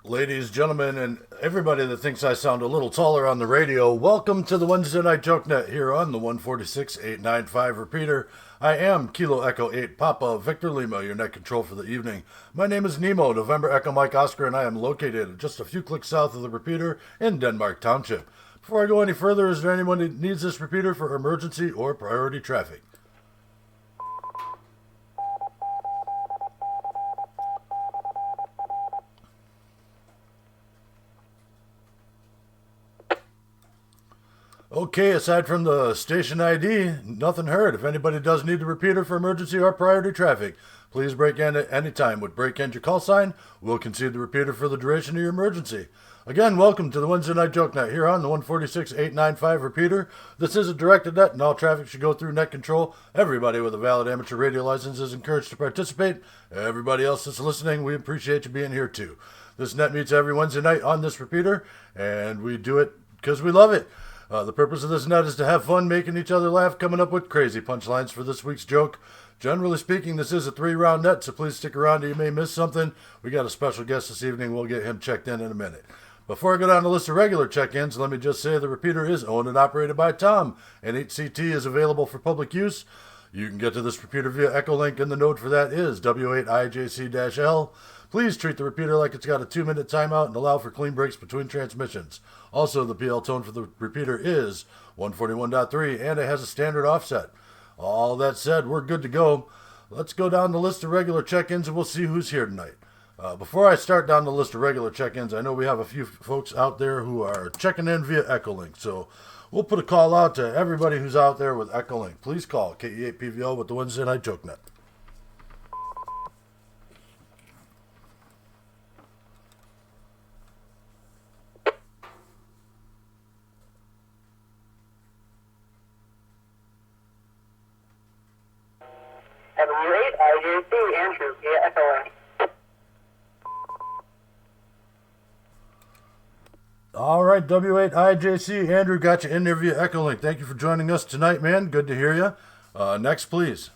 Ladies, gentlemen, and everybody that thinks I sound a little taller on the radio, welcome to the Wednesday Night Joke Net here on the 146895 repeater. I am Kilo Echo 8 Papa Victor Lima, your net control for the evening. My name is Nemo, November Echo Mike Oscar, and I am located just a few clicks south of the repeater in Denmark Township. Before I go any further, is there anyone who needs this repeater for emergency or priority traffic? Okay, aside from the station ID, nothing heard. If anybody does need the repeater for emergency or priority traffic, please break in at any time. With break in your call sign, we'll concede the repeater for the duration of your emergency. Again, welcome to the Wednesday Night Joke Night here on the 146895 repeater. This is a directed net, and all traffic should go through net control. Everybody with a valid amateur radio license is encouraged to participate. Everybody else that's listening, we appreciate you being here too. This net meets every Wednesday night on this repeater, and we do it because we love it. The purpose of this net is to have fun, making each other laugh, coming up with crazy punchlines for this week's joke. Generally speaking, this is a 3-round net, so please stick around or you may miss something. We got a special guest this evening. We'll get him checked in a minute. Before I go down the list of regular check-ins, let me just say the repeater is owned and operated by Tom, and HCT is available for public use. You can get to this repeater via EchoLink, and the node for that is W8IJC-L. Please treat the repeater like it's got a 2-minute timeout and allow for clean breaks between transmissions. Also, the PL tone for the repeater is 141.3, and it has a standard offset. All that said, we're good to go. Let's go down the list of regular check-ins, and we'll see who's here tonight. Before I start down the list of regular check-ins, I know we have a few folks out there who are checking in via EchoLink, so we'll put a call out to everybody who's out there with EchoLink. Please call KE8PVL with the Wednesday Night Joke Net. W8IJC Andrew via EchoLink. All right, W8IJC Andrew got you in there via EchoLink. Thank you for joining us tonight, man. Good to hear you. Next, please.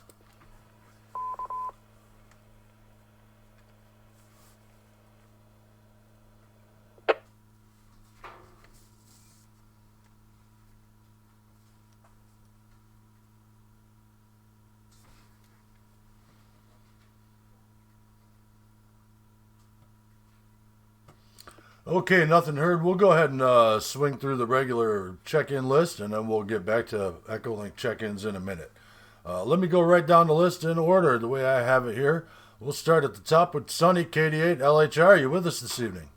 Okay, nothing heard. We'll go ahead and swing through the regular check-in list, and then we'll get back to EchoLink check-ins in a minute. Let me go right down the list in order, the way I have it here. We'll start at the top with Sunny, KD8, LHR. Are you with us this evening?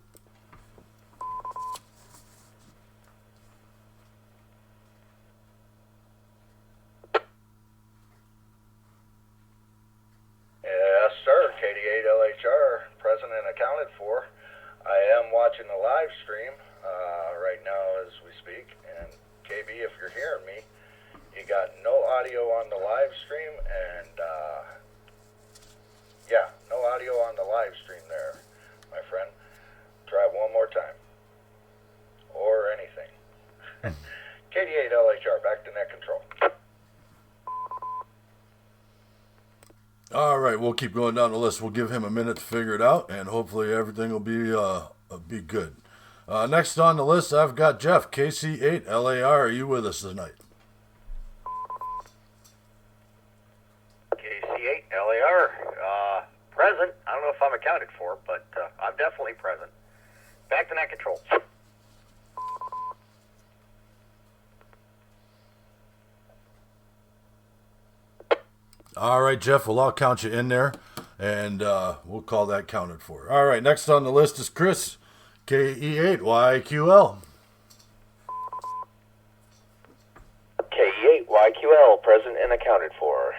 Yes, sir. KD8 LHR, present and accounted for. I am watching the live stream right now as we speak, and KB, if you're hearing me, you got no audio on the live stream, and no audio on the live stream there, my friend. Try one more time, or anything. KD8 LHR, back to net control. All right, we'll keep going down the list. We'll give him a minute to figure it out, and hopefully everything will be good. Next on the list, I've got Jeff, KC8 LAR. Are you with us tonight? KC8 LAR, present. I don't know if I'm accounted for, but I'm definitely present. Back to net control. All right, Jeff, well, I'll count you in there, and we'll call that counted for. All right, next on the list is Chris, KE8YQL. KE8YQL, present and accounted for.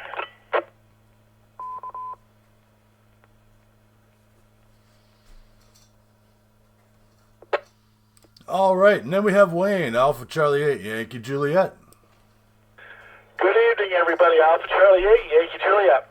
All right, and then we have Wayne, Alpha Charlie 8, Yankee Juliet. Good evening, everybody. Alpha Charlie 8, Yankee Juliet.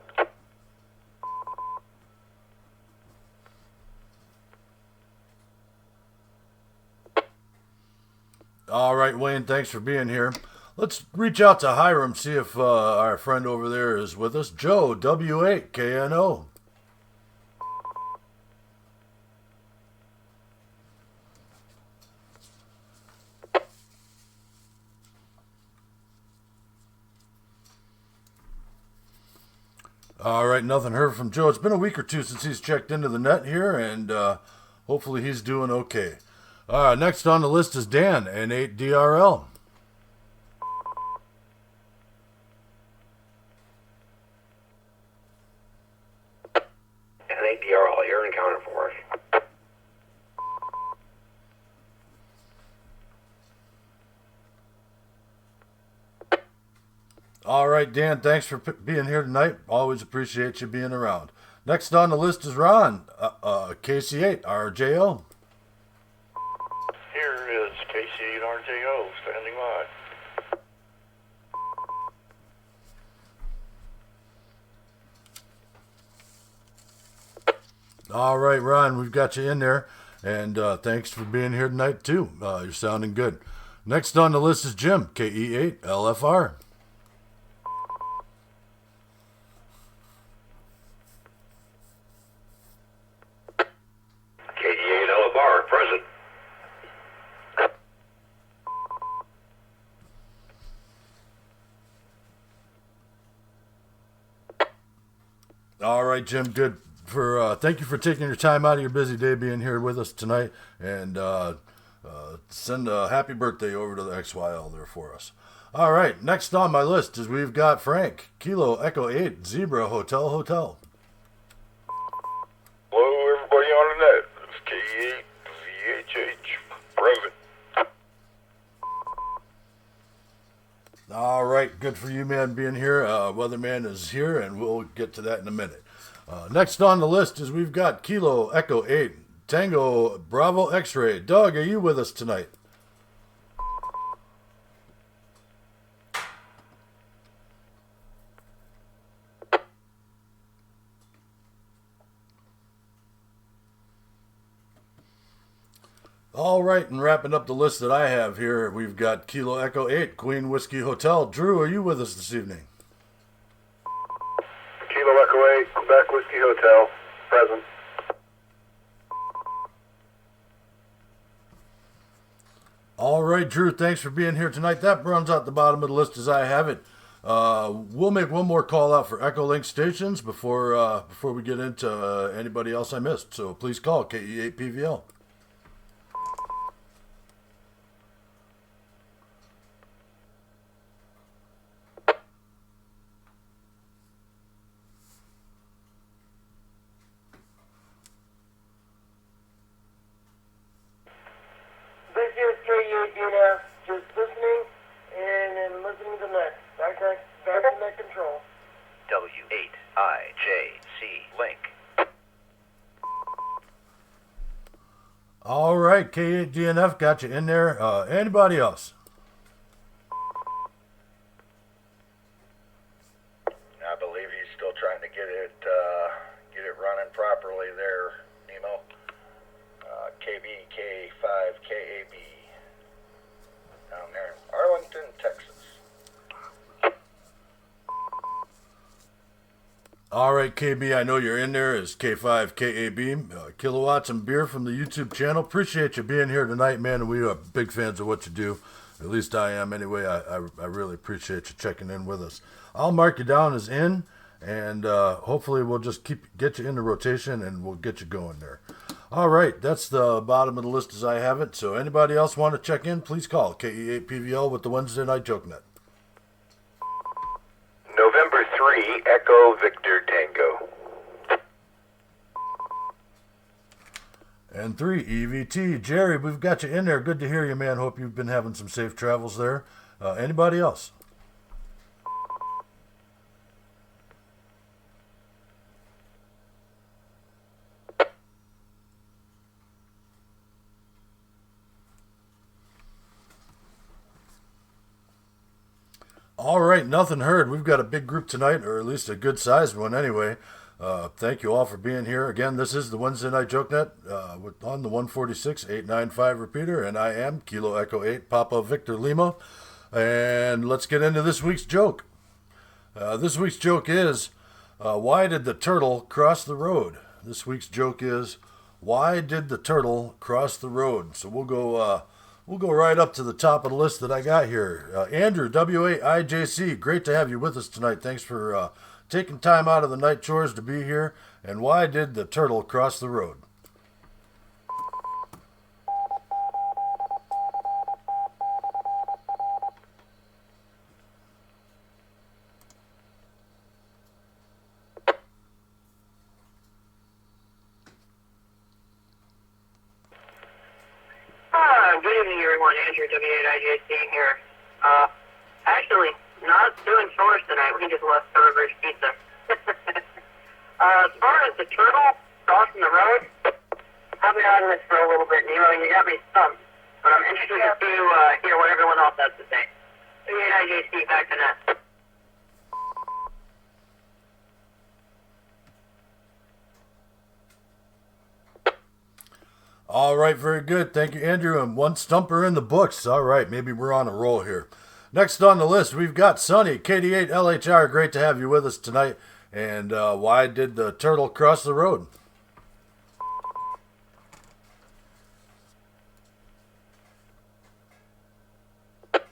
All right, Wayne, thanks for being here. Let's reach out to Hiram, see if our friend over there is with us. Joe, W8, KNO. All right, nothing heard from Joe. It's been a week or two since he's checked into the net here, and hopefully he's doing okay. Next on the list is Dan, N8DRL. N8DRL, you're accounted for. All right, Dan, thanks for being here tonight. Always appreciate you being around. Next on the list is Ron, KC8, RJO. Here is KC8RJO standing by. All right, Ron, we've got you in there, and thanks for being here tonight, too. You're sounding good. Next on the list is Jim, KE8LFR. KE8LFR, present. All right, Jim, good. Thank you for taking your time out of your busy day being here with us tonight, and send a happy birthday over to the XYL there for us. All right, next on my list is we've got Frank, Kilo Echo 8, Zebra Hotel Hotel. Hello, everybody on the net. It's KE8ZHH, present. All right, good for you, man, being here. Weatherman is here, and we'll get to that in a minute. Next on the list is we've got Kilo Echo 8, Tango Bravo X-Ray. Doug, are you with us tonight? All right, and wrapping up the list that I have here, we've got Kilo Echo 8, Queen Whiskey Hotel. Drew, are you with us this evening? Kilo Echo 8, Quebec Whiskey Hotel, present. All right, Drew, thanks for being here tonight. That runs out the bottom of the list as I have it. We'll make one more call out for EchoLink stations before we get into anybody else I missed. So please call KE8PVL. This is KE8DNF, just listening and then listening to the net. Back to net control. W8IJC link. All right, K8DNF got you in there. Anybody else? I believe he's still trying to get it running properly there, Nemo. KBK5KAB down there in Arlington, Texas. All right, KB, I know you're in there as K5KAB, Kilowatts and Beer from the YouTube channel. Appreciate you being here tonight, man, and we are big fans of what you do. At least I am anyway. I really appreciate you checking in with us. I'll mark you down as in, and hopefully we'll just get you in the rotation, and we'll get you going there. All right, that's the bottom of the list as I have it. So anybody else want to check in, please call KE8PVL with the Wednesday Night Joke Net. November 3, Echo Victor Tango. And 3, EVT. Jerry, we've got you in there. Good to hear you, man. Hope you've been having some safe travels there. Anybody else? All right, nothing heard. We've got a big group tonight, or at least a good-sized one anyway. Thank you all for being here. Again, this is the Wednesday Night Joke Net on the 146-895 repeater, and I am Kilo Echo 8, Papa Victor Lima. And let's get into this week's joke. This week's joke is, why did the turtle cross the road? This week's joke is, why did the turtle cross the road? So we'll go right up to the top of the list that I got here. Andrew, WAIJC, great to have you with us tonight. Thanks for taking time out of the night chores to be here, and why did the turtle cross the road? Good evening, everyone. Andrew, W8IJC here. Actually, not doing chores tonight. We just left Thoroughbridge Pizza. As far as the turtle crossing the road, I've been on this for a little bit, Nemo, and you got me stumped. But I'm interested to hear what everyone else has to say. W8IJC, back to net. All right, very good. Thank you, Andrew. And one stumper in the books. All right, maybe we're on a roll here. Next on the list, we've got Sonny, KD8LHR. Great to have you with us tonight. And why did the turtle cross the road? Asked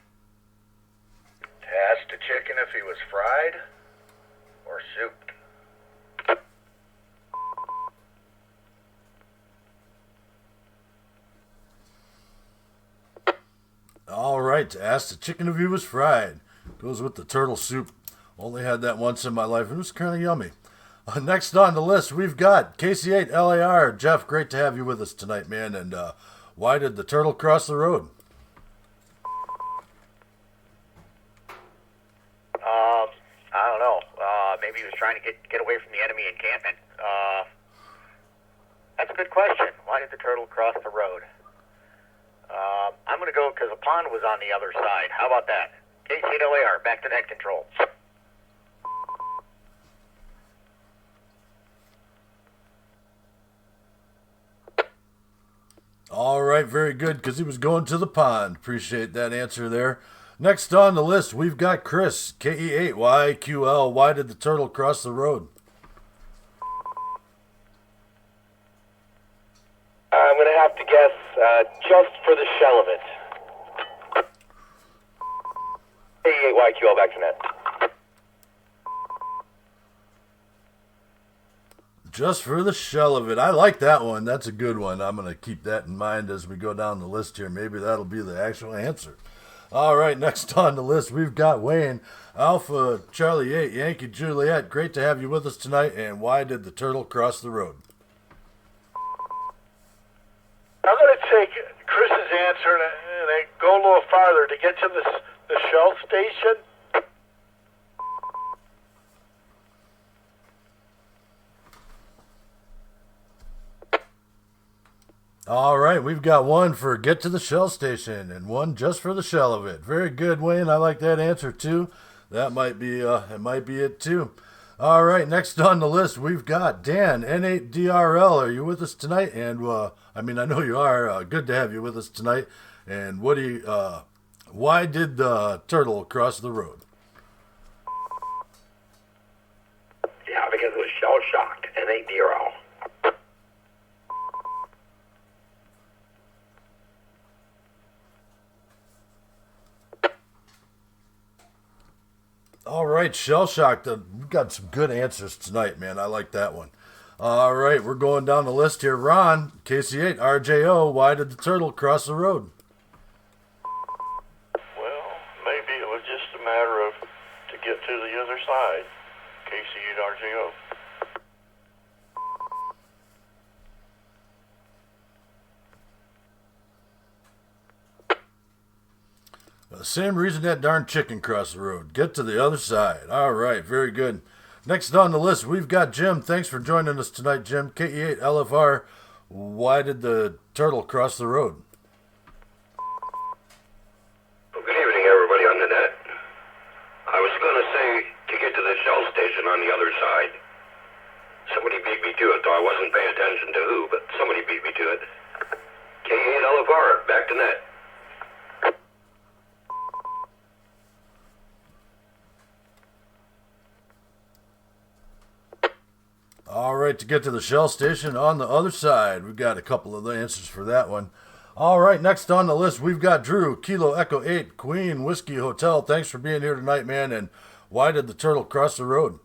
a chicken if he was fried or souped. All right, asked the chicken if he was fried. Goes with the turtle soup. Only had that once in my life. It was kind of yummy. Next on the list, we've got KC8LAR. Jeff, great to have you with us tonight, man. And why did the turtle cross the road? I don't know. Maybe he was trying to get away from the enemy encampment. That's a good question. Why did the turtle cross the road? I'm going to go because the pond was on the other side. How about that? KC8LAR, back to net control. All right, very good, because he was going to the pond. Appreciate that answer there. Next on the list, we've got Chris, KE8YQL. Why did the turtle cross the road? I'm going to have to guess just for the shell of it. A8YQL, back to net. Just for the shell of it. I like that one. That's a good one. I'm going to keep that in mind as we go down the list here. Maybe that'll be the actual answer. All right, next on the list, we've got Wayne, Alpha Charlie 8, Yankee Juliet. Great to have you with us tonight. And why did the turtle cross the road? I'm going to take Chris's answer and go a little farther to get to the Shell station. All right, we've got one for get to the Shell station and one just for the shell of it. Very good, Wayne. I like that answer too. That might be it too. All right, next on the list, we've got Dan, N8DRL. Are you with us tonight? And, I know you are. Good to have you with us tonight. And why did the turtle cross the road? Yeah, because it was shell-shocked, N8DRL. All right, shell shocked. We've got some good answers tonight, man. I like that one. All right, we're going down the list here. Ron, KC8RJO. Why did the turtle cross the road? Well, maybe it was just a matter of to get to the other side. KC8RJO. Same reason that darn chicken crossed the road. Get to the other side. All right, very good. Next on the list, we've got Jim. Thanks for joining us tonight, Jim. KE8LFR. Why did the turtle cross the road? Well, good evening, everybody on the net. I was going to say to get to the Shell station on the other side. Somebody beat me to it, though I wasn't paying attention to who, but somebody beat me to it. KE8LFR, back to net. All right, to get to the Shell station on the other side. We've got a couple of the answers for that one. All right, next on the list, we've got Drew, Kilo Echo 8, Queen Whiskey Hotel. Thanks for being here tonight, man. And why did the turtle cross the road?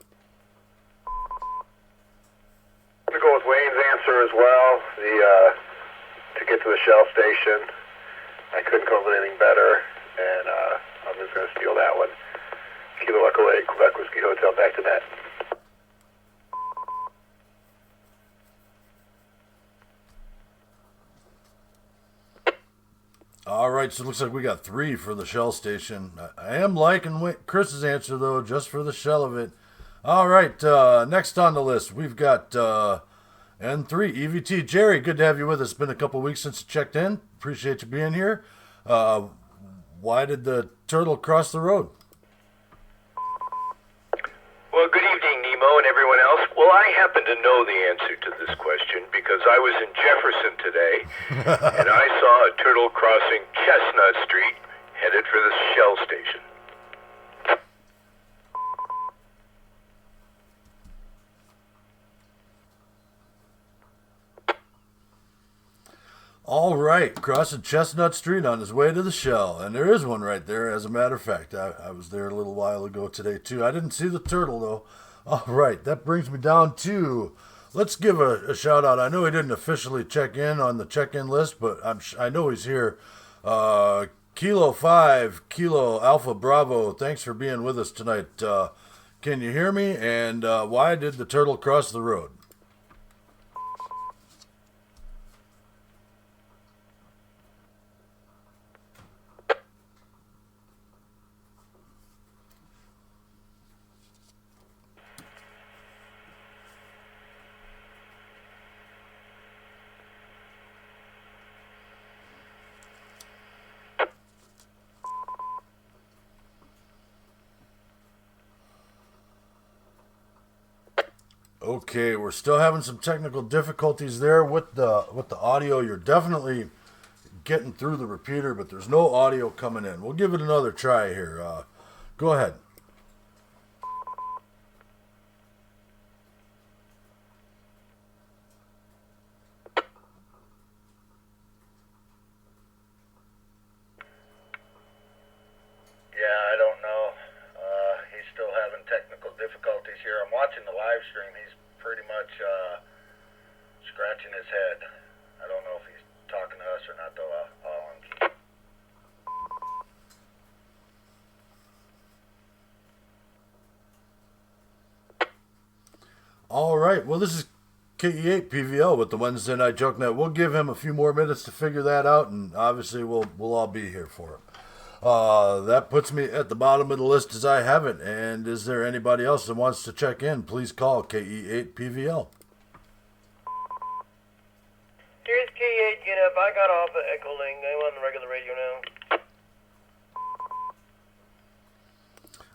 answer as well. To get to the Shell station, I couldn't come up with anything better, and I'm just going to steal that one. Kilo Echo 8, Quebec Whiskey Hotel, back to net. All right, so it looks like we got 3 for the Shell station. I am liking Chris's answer, though, just for the shell of it. All right, next on the list, we've got N3, EVT. Jerry, good to have you with us. It's been a couple weeks since you checked in. Appreciate you being here. Why did the turtle cross the road? Well, good evening, Nemo and everyone else. Well, I happen to know the answer to this question because I was in Jefferson today, and I saw a turtle crossing Chestnut Street, headed for the Shell station. All right, crossing Chestnut Street on his way to the Shell. And there is one right there, as a matter of fact. I was there a little while ago today, too. I didn't see the turtle, though. All right, that brings me down to, let's give a shout-out. I know he didn't officially check in on the check-in list, but I know he's here. Kilo 5, Kilo Alpha Bravo, thanks for being with us tonight. Can you hear me? And why did the turtle cross the road? Okay, we're still having some technical difficulties there with the audio. You're definitely getting through the repeater, but there's no audio coming in. We'll give it another try here. Go ahead. Yeah, I don't know. He's still having technical difficulties here. I'm watching the live stream. He's pretty much scratching his head. I don't know if he's talking to us or not, though. I'll unkeep. All right, well, this is KE8 PVL with the Wednesday Night Joke Net. We'll give him a few more minutes to figure that out, and obviously we'll all be here for him. That puts me at the bottom of the list as I have it. And is there anybody else that wants to check in? Please call KE8PVL. Here's K8, get up. I got off at EchoLink. I'm on the regular radio now.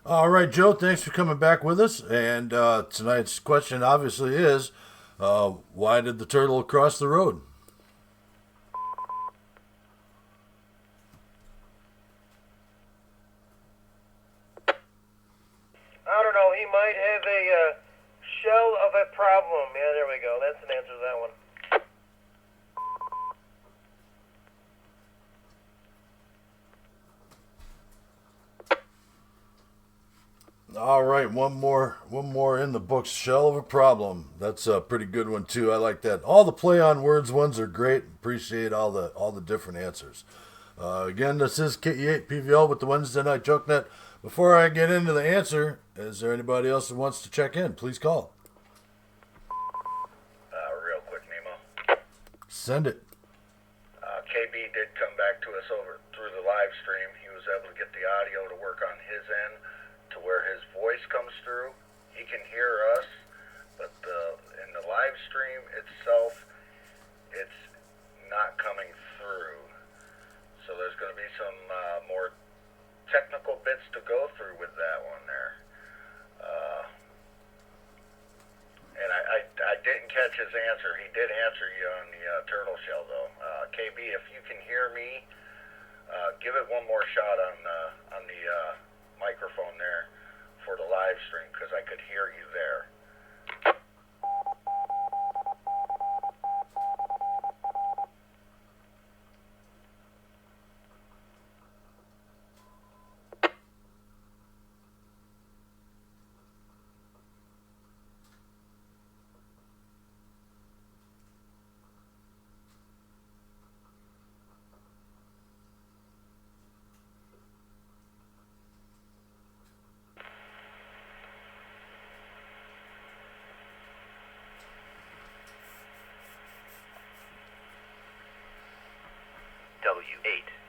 All right, Joe, thanks for coming back with us. And tonight's question obviously is, why did the turtle cross the road? I don't know. He might have a shell of a problem. Yeah, there we go. That's an answer to that one. All right, one more in the books. Shell of a problem. That's a pretty good one too. I like that. All the play on words ones are great. Appreciate all the different answers. Again, this is KE8 PVL with the Wednesday Night Joke Net. Before I get into the answer, is there anybody else that wants to check in? Please call. Real quick, Nemo. Send it. KB did come back to us over through the live stream. He was able to get the audio to work on his end to where his voice comes through. He can hear us, but in the live stream itself, it's not coming through. So there's going to be some more technical bits to go through with that one there. And I didn't catch his answer. He did answer you on the turtle shell, though. KB, if you can hear me, give it one more shot on the microphone there for the live stream, because I could hear you there.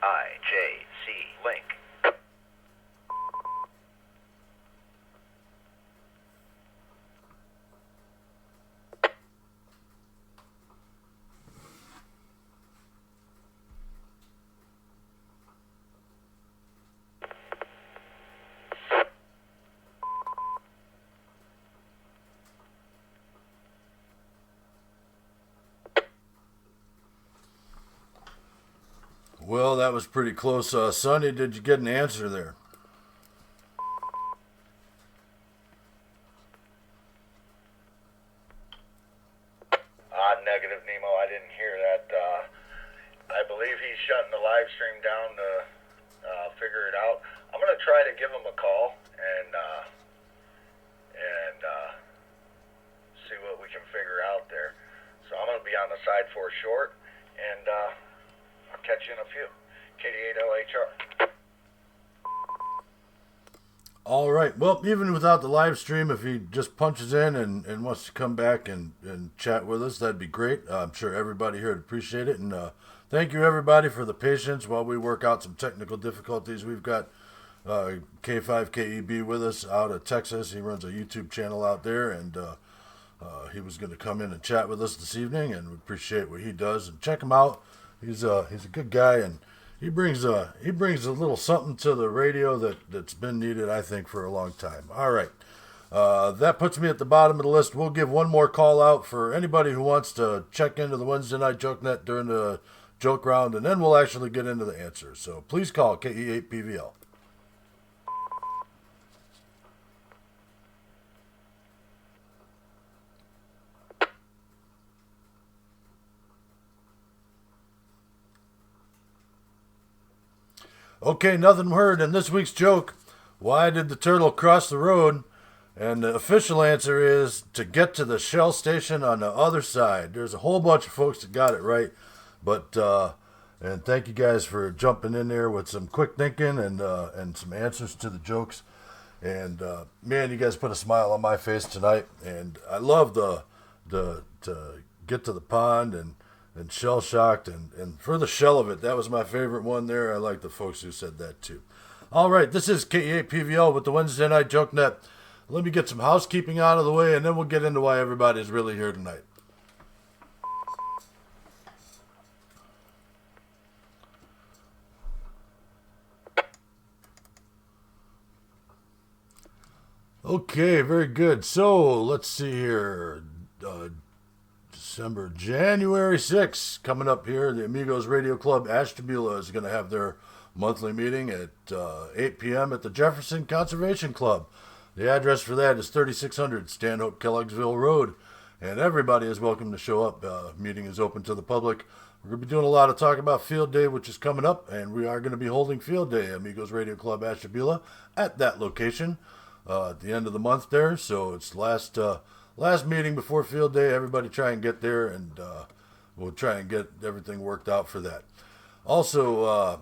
EchoLink. Well, that was pretty close. Sonny, did you get an answer there? Negative, Nemo. I didn't hear that. I believe he's shutting the live stream down to figure it out. I'm going to try to give him a call and see what we can figure out there. So I'm going to be on the side for short, and I'll catch you in a few. 88LHR. All right. Well, even without the live stream, if he just punches in and wants to come back and chat with us, that'd be great. I'm sure everybody here would appreciate it. And thank you, everybody, for the patience while we work out some technical difficulties. We've got K5KEB with us out of Texas. He runs a YouTube channel out there, and he was going to come in and chat with us this evening, and we appreciate what he does. And check him out. He's a good guy, and he brings a little something to the radio that's been needed, I think, for a long time. All right. That puts me at the bottom of the list. We'll give one more call out for anybody who wants to check into the Wednesday Night Joke Net during the joke round, and then we'll actually get into the answers. So please call KE8PVL. Okay, nothing heard. And this week's joke, why did the turtle cross the road? And the official answer is to get to the Shell station on the other side. There's a whole bunch of folks that got it right. But, and thank you guys for jumping in there with some quick thinking and some answers to the jokes. And, man, you guys put a smile on my face tonight. And I love to get to the pond and shell-shocked, and for the shell of it, that was my favorite one there. I like the folks who said that too. All right, this is KE8PVL with the Wednesday Night Joke Net. Let me get some housekeeping out of the way, and then we'll get into why everybody's really here tonight. Okay, very good. So, let's see here. January 6th, coming up here, the Amigos Radio Club Ashtabula is going to have their monthly meeting at 8 p.m. at the Jefferson Conservation Club. The address for that is 3600 Stanhope Kellogg'sville Road, and everybody is welcome to show up. Meeting is open to the public. We're going to be doing a lot of talk about Field Day, which is coming up, and we are going to be holding Field Day, Amigos Radio Club Ashtabula, at that location at the end of the month there. So it's last meeting before Field Day. Everybody try and get there, and we'll try and get everything worked out for that. Also,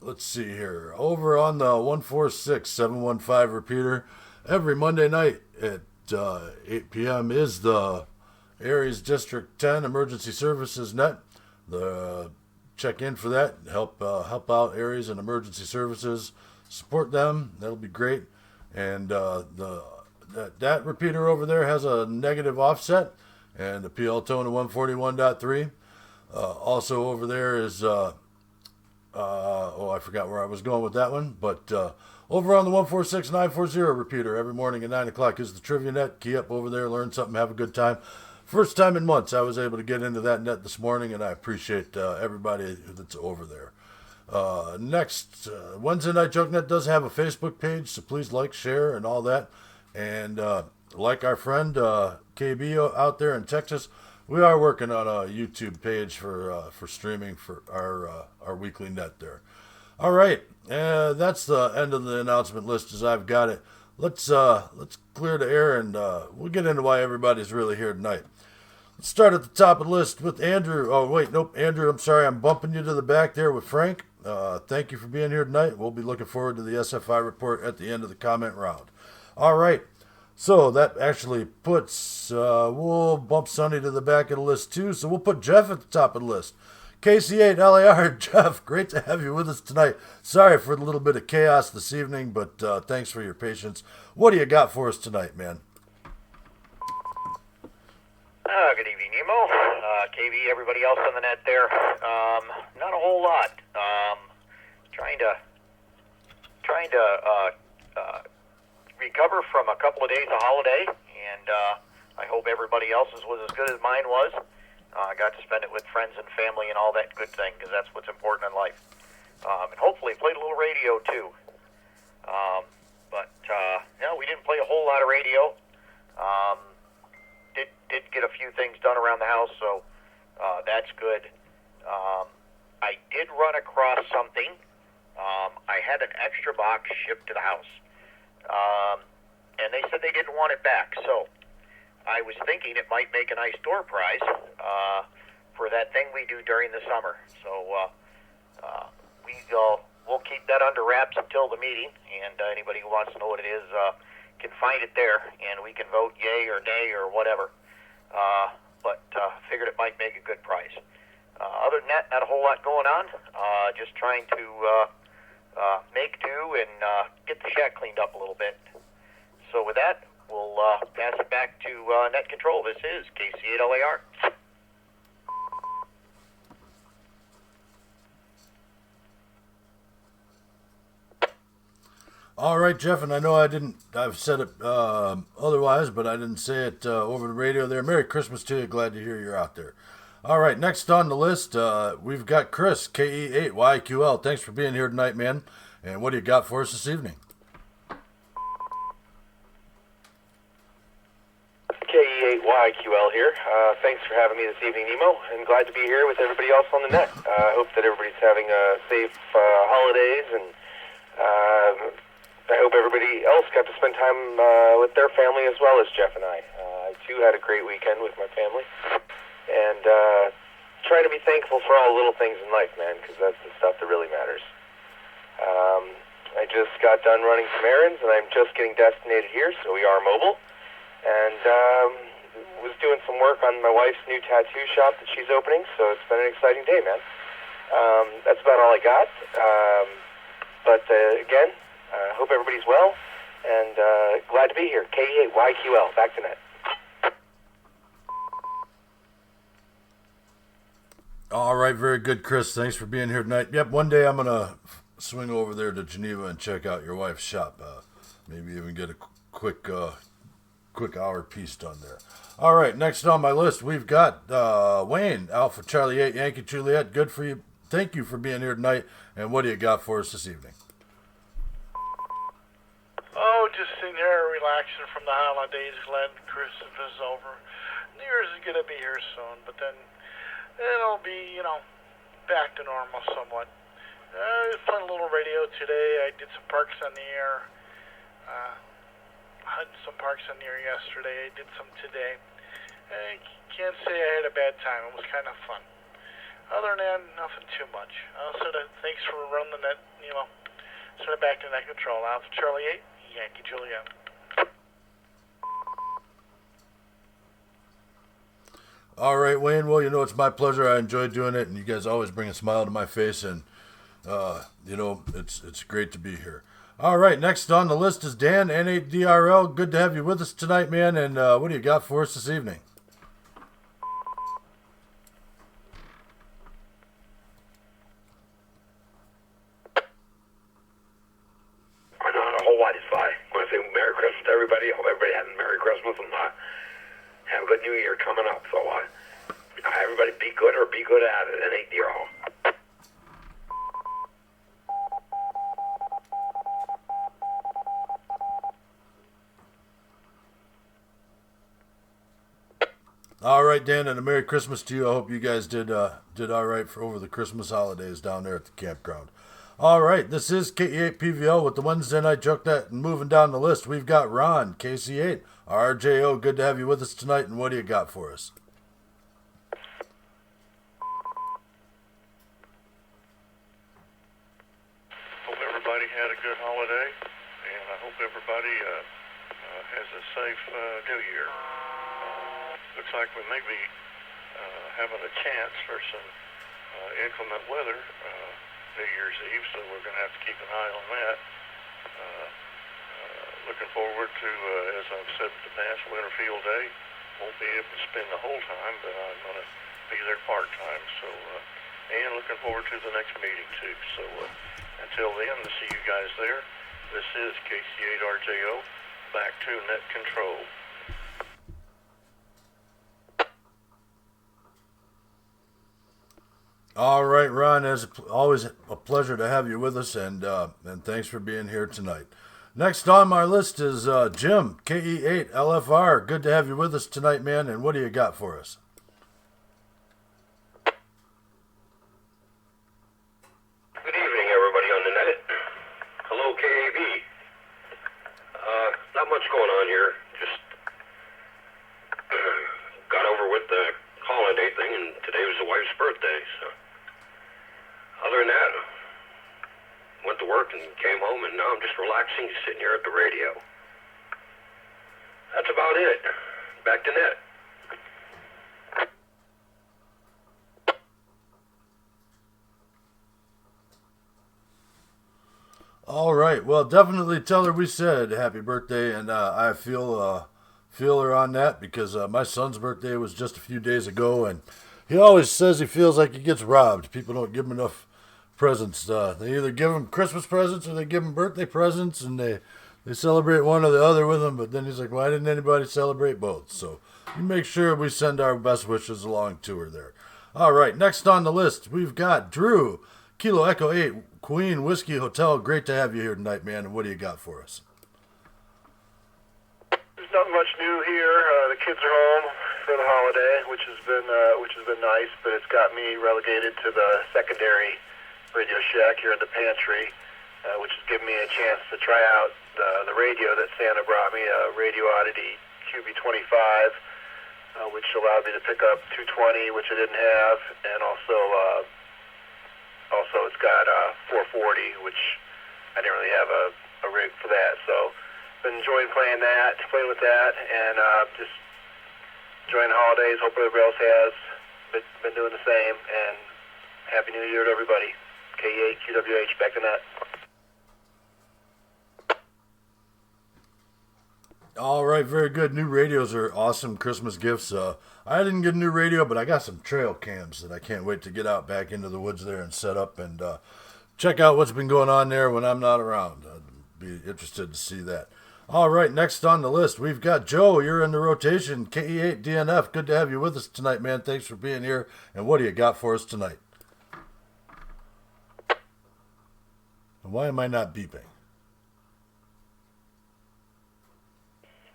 let's see here. Over on the 146715 repeater, every Monday night at 8 p.m. is the Aries District 10 Emergency Services Net. Check in for that. Help out Aries and emergency services. Support them. That'll be great. And that repeater over there has a negative offset and a PL tone of 141.3. Also over there is, I forgot where I was going with that one, but over on the 146940 repeater every morning at 9 o'clock is the Trivia Net. Key up over there, learn something, have a good time. First time in months I was able to get into that net this morning, and I appreciate everybody that's over there. Next, Wednesday Night Joke Net does have a Facebook page, so please like, share, and all that. And like our friend KB out there in Texas, we are working on a YouTube page for streaming for our weekly net there. All right, that's the end of the announcement list as I've got it. Let's clear the air, and we'll get into why everybody's really here tonight. Let's start at the top of the list with Andrew. Oh, wait, nope, Andrew, I'm sorry, I'm bumping you to the back there with Frank. Thank you for being here tonight. We'll be looking forward to the SFI report at the end of the comment round. All right, so that actually puts, we'll bump Sonny to the back of the list too, so we'll put Jeff at the top of the list. KC8LAR, Jeff, great to have you with us tonight. Sorry for the little bit of chaos this evening, but thanks for your patience. What do you got for us tonight, man? Good evening, Nemo. KB, everybody else on the net there. Not a whole lot. Trying to recover from a couple of days of holiday, and I hope everybody else's was as good as mine was. I got to spend it with friends and family and all that good thing, because that's what's important in life. And hopefully played a little radio, too. No, we didn't play a whole lot of radio. Did get a few things done around the house, so that's good. I did run across something. I had an extra box shipped to the house, and they said they didn't want it back. So I was thinking it might make a nice door prize for that thing we do during the summer. So we'll keep that under wraps until the meeting, and anybody who wants to know what it is can find it there, and we can vote yay or nay or whatever. But figured it might make a good prize. Other than that, not a whole lot going on. Just trying to make do and get the shack cleaned up a little bit. So with that, we'll pass it back to Net Control. This is KC8LAR. All right, Jeff, and I know I've said it otherwise, but I didn't say it over the radio there. Merry Christmas to you. Glad to hear you're out there. All right, next on the list, we've got Chris, KE8YQL. Thanks for being here tonight, man. And what do you got for us this evening? KE8YQL here. Thanks for having me this evening, Nemo, and glad to be here with everybody else on the net. I hope that everybody's having safe holidays, and I hope everybody else got to spend time with their family as well as Jeff and I. I, too, had a great weekend with my family. And try to be thankful for all the little things in life, man, because that's the stuff that really matters. I just got done running some errands, and I'm just getting destinated here, so we are mobile. And was doing some work on my wife's new tattoo shop that she's opening, so it's been an exciting day, man. That's about all I got. Again, hope everybody's well, and glad to be here. KE8YQL, back to net. All right, very good, Chris. Thanks for being here tonight. Yep, one day I'm going to swing over there to Geneva and check out your wife's shop. Maybe even get a quick hour piece done there. All right, next on my list, we've got Wayne, Alpha Charlie 8, Yankee Juliet. Good for you. Thank you for being here tonight. And what do you got for us this evening? Oh, just sitting here relaxing from the holidays, glad Christmas is over. New Year's is going to be here soon, but then it'll be, back to normal somewhat. I played a little radio today. I did some parks on the air. I had some parks on the air yesterday. I did some today. I can't say I had a bad time. It was kind of fun. Other than that, nothing too much. Thanks for running the net, sort of back to Net Control. Alpha Charlie 8, Yankee Juliet. All right, Wayne. Well, it's my pleasure. I enjoy doing it, and you guys always bring a smile to my face, and, it's great to be here. All right, next on the list is Dan, N8DRL. Good to have you with us tonight, man, and what do you got for us this evening? Not a whole lot is I want to say Merry Christmas to everybody. I hope everybody has a Merry Christmas and have a good New Year coming up. So everybody be good or be good at it. N8DRL. All right, Dan, and a Merry Christmas to you. I hope you guys did all right for over the Christmas holidays down there at the campground. All right, this is KE8PVL with the Wednesday Night Joke Net, and moving down the list, we've got Ron, KC8. RJO, good to have you with us tonight, and what do you got for us? Hope everybody had a good holiday, and I hope everybody has a safe New Year. Looks like we may be having a chance for some inclement weather New Year's Eve, so we're going to have to keep an eye on that. Looking forward to, as I've said in the past, Winterfield Day. Won't be able to spend the whole time, but I'm going to be there part-time. So, and looking forward to the next meeting, too. So, until then, to see you guys there. This is KC8RJO, back to net control. All right, Ron, as always, a pleasure to have you with us, and thanks for being here tonight. Next on my list is Jim, KE8LFR. Good to have you with us tonight, man, and what do you got for us? Good evening, everybody on the net. Hello, KAB. Not much going on here. Just got over with the holiday thing, and today was the wife's birthday, so other than that, went to work and came home, and now I'm just relaxing, sitting here at the radio. That's about it. Back to net. All right, well, definitely tell her we said happy birthday, and I feel her on that because my son's birthday was just a few days ago, and he always says he feels like he gets robbed. People don't give him enough presents. They either give him Christmas presents or they give him birthday presents, and they celebrate one or the other with him, but then he's like, why didn't anybody celebrate both? So you make sure we send our best wishes along to her there. All right, next on the list, we've got Drew, Kilo Echo 8, Queen Whiskey Hotel. Great to have you here tonight, man, and what do you got for us? There's not much new here. The kids are home for the holiday, which has been nice, but it's got me relegated to the secondary Radio Shack here in the pantry, which has given me a chance to try out the radio that Santa brought me, a Radio Oddity QB25, which allowed me to pick up 220, which I didn't have, and also it's got 440, which I didn't really have a rig for that. So been enjoying playing with that, and just enjoying the holidays. Hope everybody else has been doing the same, and Happy New Year to everybody. K8 QWH, back to net. All right, very good. New radios are awesome Christmas gifts. I didn't get a new radio, but I got some trail cams that I can't wait to get out back into the woods there and set up and check out what's been going on there when I'm not around. I'd be interested to see that. All right, next on the list, we've got Joe. You're in the rotation, KE8 DNF. Good to have you with us tonight, man. Thanks for being here. And what do you got for us tonight? And why am I not beeping?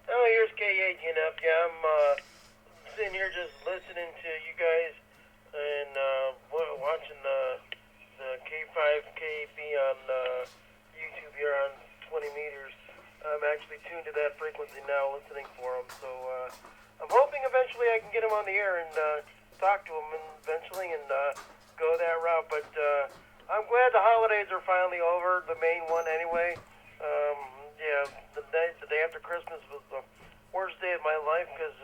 Oh, here's K8 DNF. Yeah, I'm sitting here just listening to you guys and watching the K5KB on YouTube here on 20 meters. I'm actually tuned to that frequency now, listening for him. So I'm hoping eventually I can get him on the air and talk to him eventually and go that route. But I'm glad the holidays are finally over, the main one anyway. Yeah, the day after Christmas was the worst day of my life because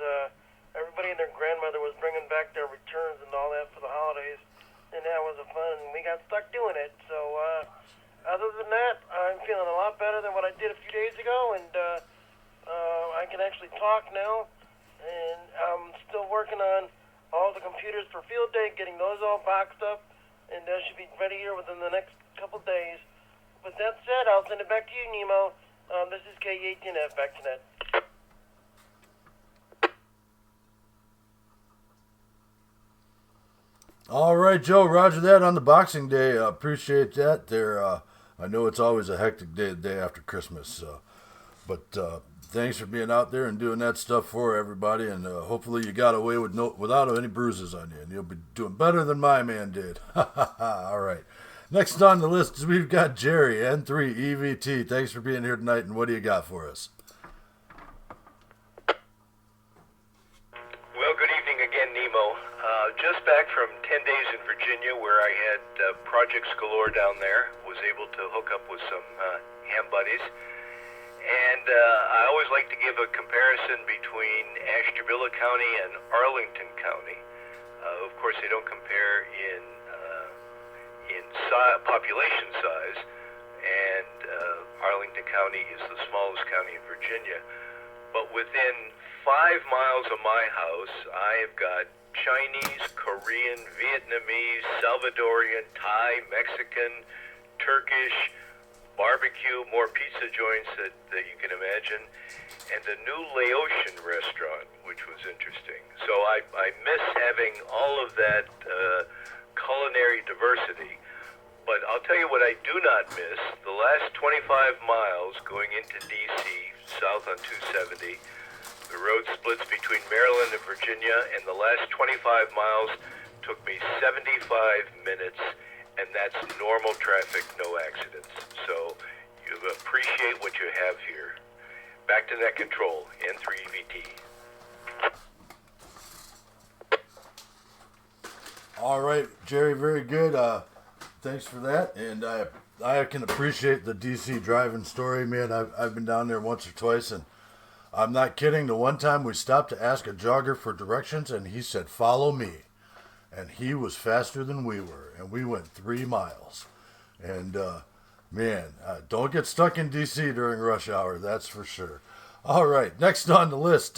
everybody and their grandmother was bringing back their returns and all that for the holidays, and that wasn't fun, and we got stuck doing it. So other than that, I'm feeling a lot better than what I did a few days ago, and I can actually talk now, and I'm still working on all the computers for field day, getting those all boxed up, and that should be ready here within the next couple days. With that said, I'll send it back to you, Nemo. This is K18F, back to net. All right, Joe, roger that on the Boxing Day. Appreciate that. I know it's always a hectic day, the day after Christmas. But thanks for being out there and doing that stuff for everybody. And hopefully you got away without any bruises on you. And you'll be doing better than my man did. All right. Next on the list is we've got Jerry, N3 EVT. Thanks for being here tonight. And what do you got for us? Well, good evening again, Nemo. Just back from 10 days in Virginia where I had projects galore down there. Was able to hook up with some ham buddies. And I always like to give a comparison between Ashtabula County and Arlington County. Of course, they don't compare in in population size, and Arlington County is the smallest county in Virginia. But within 5 miles of my house, I have got Chinese, Korean, Vietnamese, Salvadorian, Thai, Mexican, Turkish, barbecue, more pizza joints that you can imagine, and a new Laotian restaurant, which was interesting. So I miss having all of that culinary diversity. But I'll tell you what I do not miss. The last 25 miles going into D.C., south on 270, the road splits between Maryland and Virginia, and the last 25 miles took me 75 minutes, and that's normal traffic, no accidents. So you appreciate what you have here. Back to net control, N3VT. All right, Jerry, very good. Thanks for that. And I can appreciate the DC driving story, man. I've been down there once or twice, and I'm not kidding. The one time we stopped to ask a jogger for directions, and he said, "Follow me." And he was faster than we were, and we went 3 miles. And, don't get stuck in DC during rush hour, that's for sure. All right, next on the list,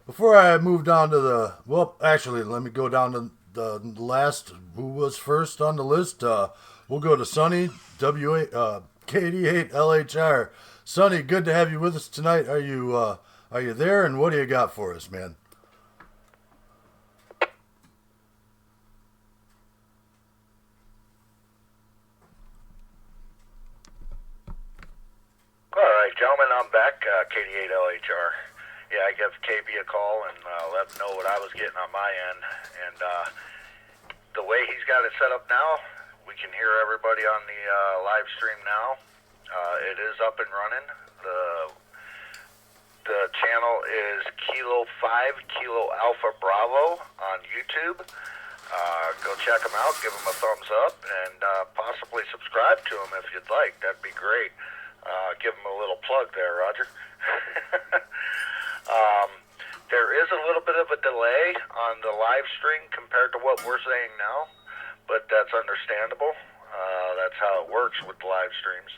before I move down to let me go down to the last, who was first on the list. We'll go to Sonny, K88LHR. Sonny, good to have you with us tonight. Are you there, and what do you got for us, man? All right, gentlemen, I'm back, K88LHR. Yeah, I gave KB a call and let him know what I was getting on my end. And the way he's got it set up now, we can hear everybody on the live stream now. It is up and running. The channel is Kilo 5, Kilo Alpha Bravo on YouTube. Go check him out, give him a thumbs up, and possibly subscribe to him if you'd like. That'd be great. Give him a little plug there, Roger. There is a little bit of a delay on the live stream compared to what we're saying now, but that's understandable. That's how it works with the live streams.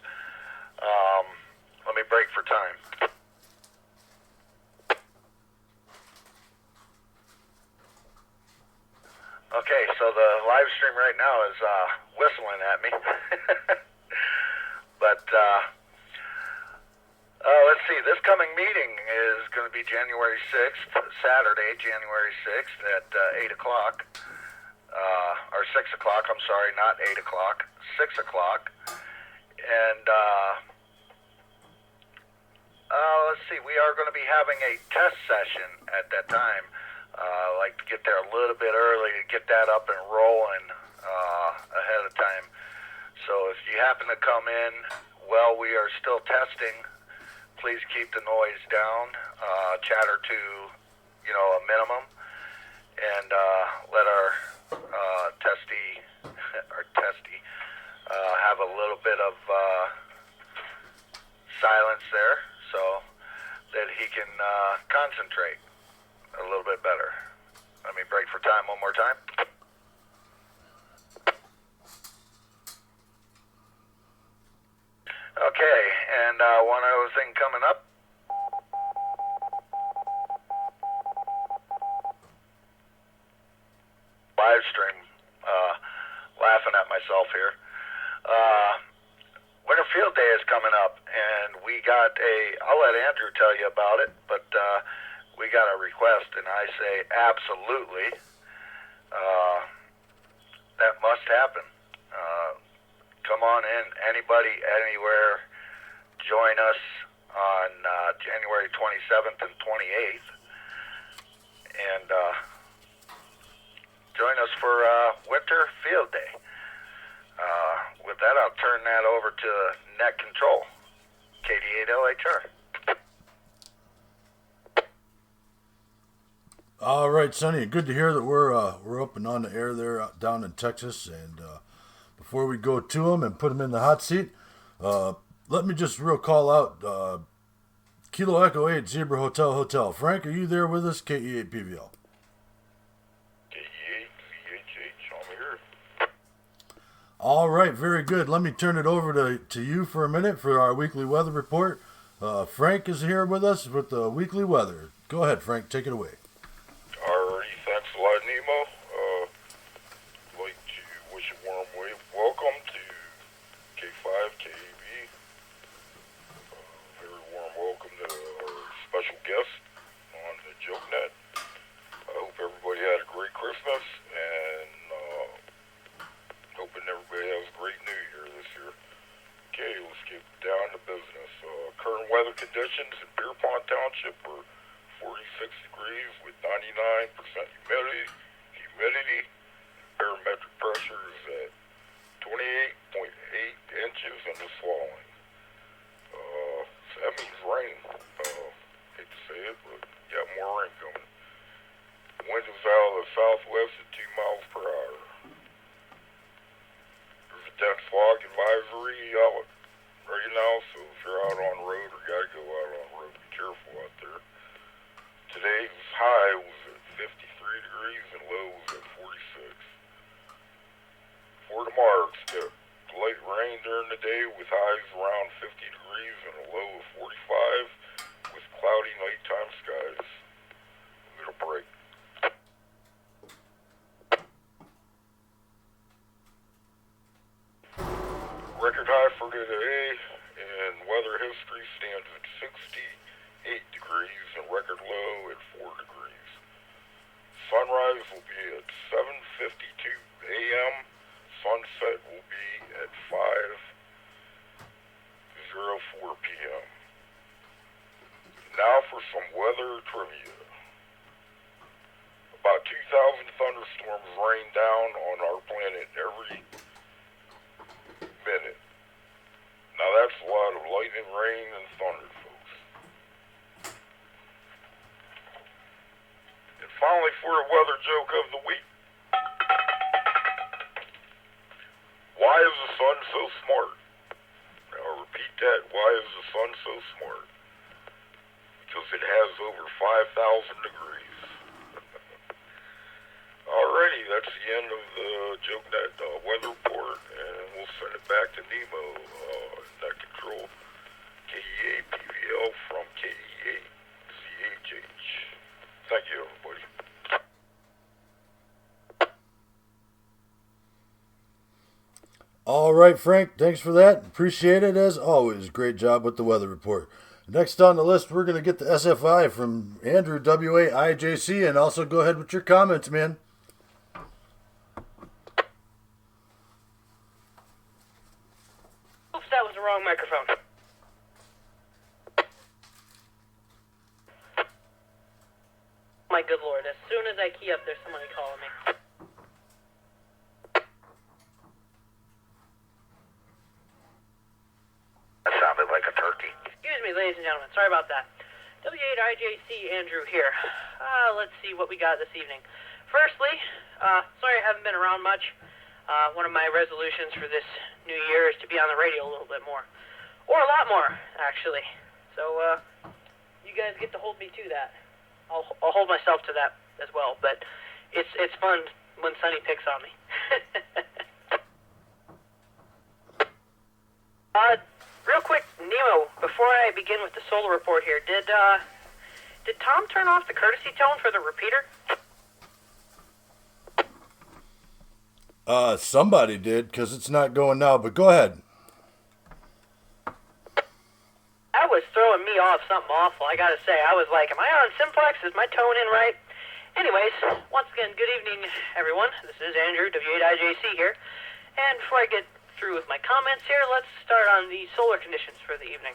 Let me break for time. Okay, so the live stream right now is whistling at me. But let's see, this coming meeting is going to be January 6th, Saturday, January 6th at 8 o'clock. Or 6 o'clock, I'm sorry, not 8 o'clock, 6 o'clock. And let's see, we are going to be having a test session at that time. Like to get there a little bit early to get that up and rolling ahead of time. So if you happen to come in while we are still testing, please keep the noise down, chatter to, a minimum, and let our testy have a little bit of silence there so that he can concentrate a little bit better. Let me break for time one more time. Okay, and one other thing coming up. Live stream. Laughing at myself here. Winter Field Day is coming up, and we got I'll let Andrew tell you about it, but we got a request, and I say absolutely. That must happen. Come on in, anybody, anywhere. Join us on January 27th and 28th. And join us for Winter Field Day. With that, I'll turn that over to Net Control, KD8LHR. All right, Sonny, good to hear that we're up and on the air there down in Texas. And before we go to him and put him in the hot seat, let me just real call out Kilo Echo 8 Zebra Hotel. Frank, are you there with us? KE8 PVL. KE8 VHH, I'm here. All right, very good. Let me turn it over to you for a minute for our weekly weather report. Frank is here with us with the weekly weather. Go ahead, Frank. Take it away. Alrighty, thanks a lot, Nemo. I'd like to wish a warm welcome to K5, KAB. Very warm welcome to our special guest on the JokeNet. I hope everybody had a great Christmas, and hoping everybody has a great New Year this year. Okay, let's get down to business. Current weather conditions in Beer Pond Township are 46 degrees with 99% humidity. Barometric pressure is at 28.8 inches and it's falling. So that means rain. Hate to say it, but got more rain coming. Wind is out of the southwest at 2 miles per hour. There's a dense fog advisory out right now, so if you're out on the road or gotta go out on the road, be careful out there. Today's high was at 53 degrees and low was at 46. For tomorrow, expect light rain during the day with highs around 50 degrees and a low of 45 with cloudy nighttime skies. We're gonna break. Record high for today in weather history stands at 68 degrees and record low at 4 degrees. Sunrise will be at 7:52 a.m. Sunset will be at 5:04 p.m. Now for some weather trivia. About 2,000 thunderstorms rain down on our planet every minute. Now that's a lot of lightning, rain, and thunder, folks. And finally, for a weather joke of the week. Why is the sun so smart? Now I'll repeat that. Why is the sun so smart? Because it has over 5,000 degrees. Alrighty, that's the end of the JokeNet weather report, and we'll send it back to Nemo in that control. KEA PVL from KEA CHH. Thank you, everybody. All right, Frank, thanks for that. Appreciate it as always. Great job with the weather report. Next on the list, we're going to get the SFI from Andrew WAIJC, and also go ahead with your comments, man. Oops, that was the wrong microphone. My good lord, as soon as I key up, there's somebody calling me. That sounded like a turkey. Excuse me, ladies and gentlemen. Sorry about that. W8IJC Andrew here. Let's see what we got this evening. Firstly, sorry I haven't been around much. One of my resolutions for this new year is to be on the radio a little bit more. Or a lot more, actually. So, you guys get to hold me to that. I'll hold myself to that as well, but it's fun when Sonny picks on me. Real quick, Nemo, before I begin with the solar report here, did Tom turn off the courtesy tone for the repeater? Somebody did, because it's not going now, but go ahead. That was throwing me off something awful, I gotta say. I was like, am I on Simplex? Is my tone in right? Anyways, once again, good evening, everyone. This is Andrew, W8IJC here. And before I get through with my comments here, let's start on the solar conditions for the evening.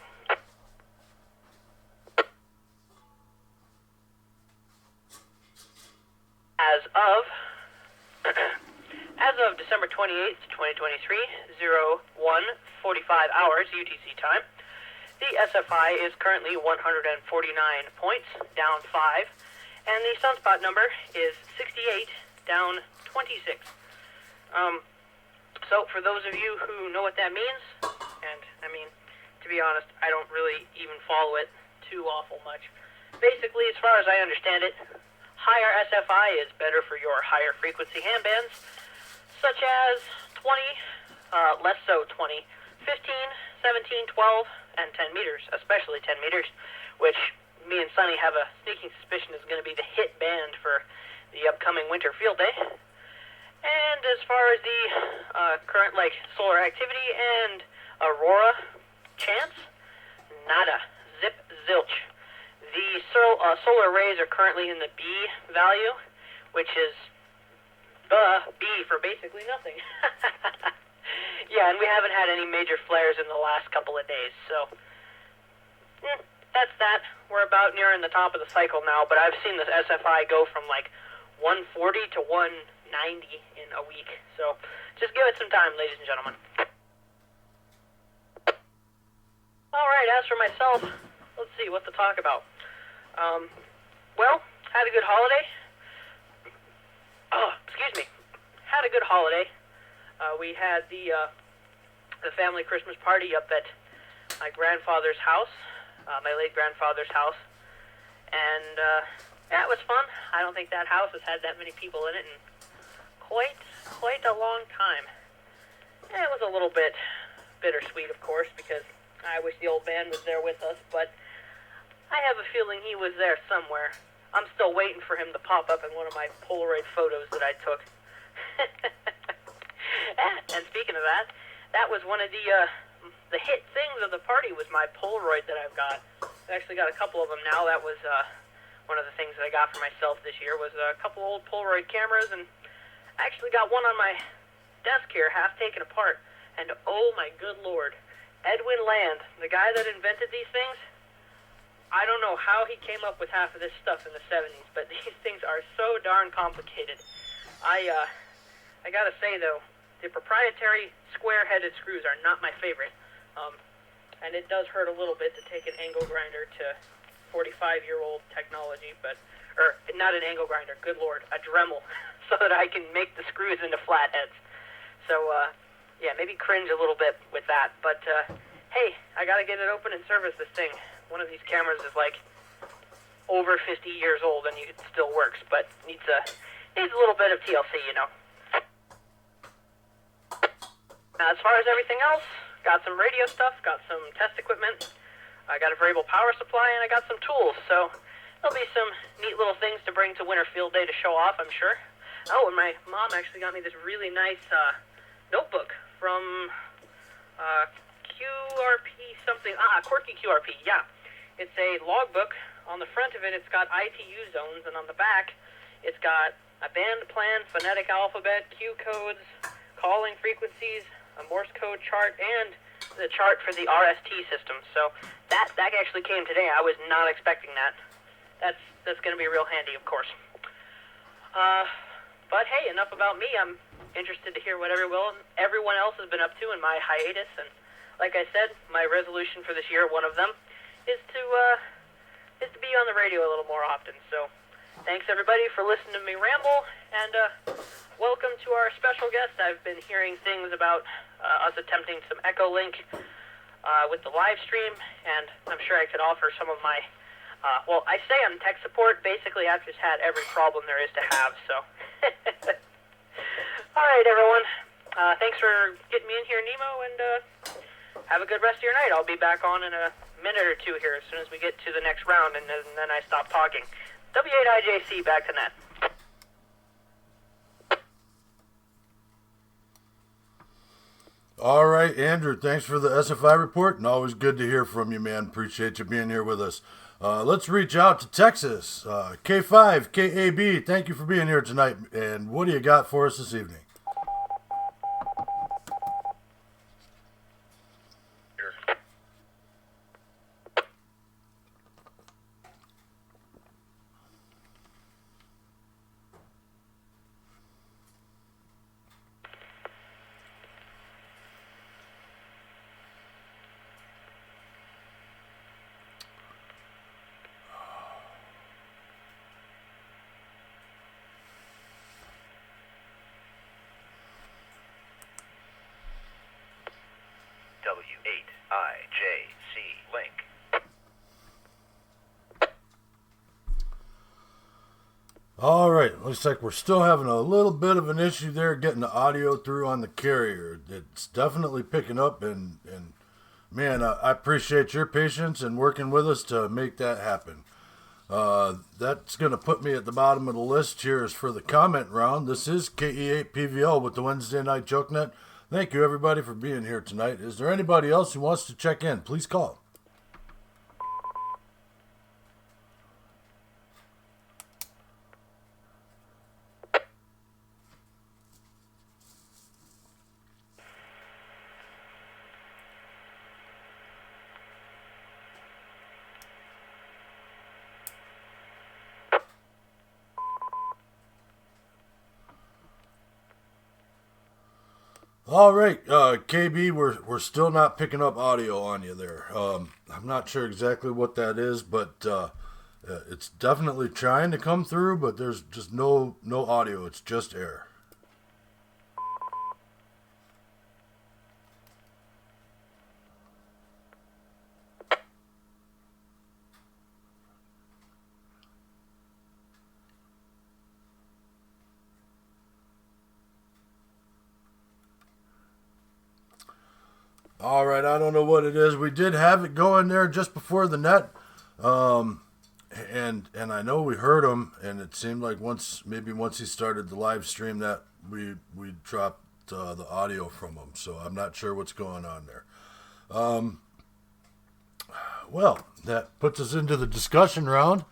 As of December 28th, 2023, 01:45 hours UTC time, the SFI is currently 149 points, down 5, and the sunspot number is 68, down 26. So for those of you who know what that means, and I mean, to be honest, I don't really even follow it too awful much. Basically, as far as I understand it, higher SFI is better for your higher frequency handbands, such as 20, less so 20, 15, 17, 12, and 10 meters, especially 10 meters, which me and Sonny have a sneaking suspicion is going to be the hit band for the upcoming winter field day. And as far as the current solar activity and aurora chance, nada, zip, zilch. The solar rays are currently in the B value, which is B for basically nothing. Yeah, and we haven't had any major flares in the last couple of days, so that's that. We're about nearing the top of the cycle now, but I've seen this SFI go from 140 to 190 in a week, so just give it some time, ladies and gentlemen. Alright, as for myself, let's see what to talk about. Well, had a good holiday. Had a good holiday. We had the family Christmas party up at my grandfather's house, my late grandfather's house, and that was fun. I don't think that house has had that many people in it in quite a long time. It was a little bit bittersweet, of course, because I wish the old man was there with us, but I have a feeling he was there somewhere. I'm still waiting for him to pop up in one of my Polaroid photos that I took. And speaking of that, that was one of the hit things of the party was my Polaroid that I've got. I actually got a couple of them now. That was one of the things that I got for myself this year was a couple old Polaroid cameras, and I actually got one on my desk here, half taken apart. And oh my good lord, Edwin Land, the guy that invented these things, I don't know how he came up with half of this stuff in the 70s, but these things are so darn complicated. I gotta say though, the proprietary square-headed screws are not my favorite. And it does hurt a little bit to take an angle grinder to 45-year-old technology, or not an angle grinder, good lord, a Dremel, so that I can make the screws into flatheads. So, yeah, maybe cringe a little bit with that, but, hey, I gotta get it open and service this thing. One of these cameras is over 50 years old and it still works, but needs a little bit of TLC, you know. Now, as far as everything else, got some radio stuff, got some test equipment, I got a variable power supply, and I got some tools, so there'll be some neat little things to bring to Winter Field Day to show off, I'm sure. Oh, and my mom actually got me this really nice notebook from QRP something. Quirky QRP, yeah. It's a logbook. On the front of it, it's got ITU zones, and on the back, it's got a band plan, phonetic alphabet, Q codes, calling frequencies, a Morse code chart, and the chart for the RST system. So that actually came today. I was not expecting that. That's going to be real handy, of course. But hey, enough about me. I'm interested to hear what everyone else has been up to in my hiatus. And like I said, my resolution for this year, one of them, is to be on the radio a little more often. So thanks everybody for listening to me ramble, and welcome to our special guest. I've been hearing things about us attempting some EchoLink with the live stream, and I'm sure I could offer some of my, well, I say I'm tech support. Basically, I've just had every problem there is to have, so. All right, everyone. Thanks for getting me in here, Nemo, and have a good rest of your night. I'll be back on in a minute or two here as soon as we get to the next round, and then I stop talking. W8IJC, back to net. All right, Andrew, thanks for the SFI report, and always good to hear from you, man. Appreciate you being here with us. Let's reach out to Texas. K5, KAB, thank you for being here tonight, and what do you got for us this evening? W8IJC link. All right, looks like we're still having a little bit of an issue there getting the audio through on the carrier. It's definitely picking up, and man, I appreciate your patience and working with us to make that happen. That's going to put me at the bottom of the list here is for the comment round. This is KE8PVL with the Wednesday Night Joke Net. Thank you, everybody, for being here tonight. Is there anybody else who wants to check in? Please call. All right, KB, we're still not picking up audio on you there. I'm not sure exactly what that is, but it's definitely trying to come through, but there's just no audio. It's just air. All right, I don't know what it is. We did have it going there just before the net, and I know we heard him, and it seemed like once he started the live stream that we dropped the audio from him. So I'm not sure what's going on there. Well, that puts us into the discussion round.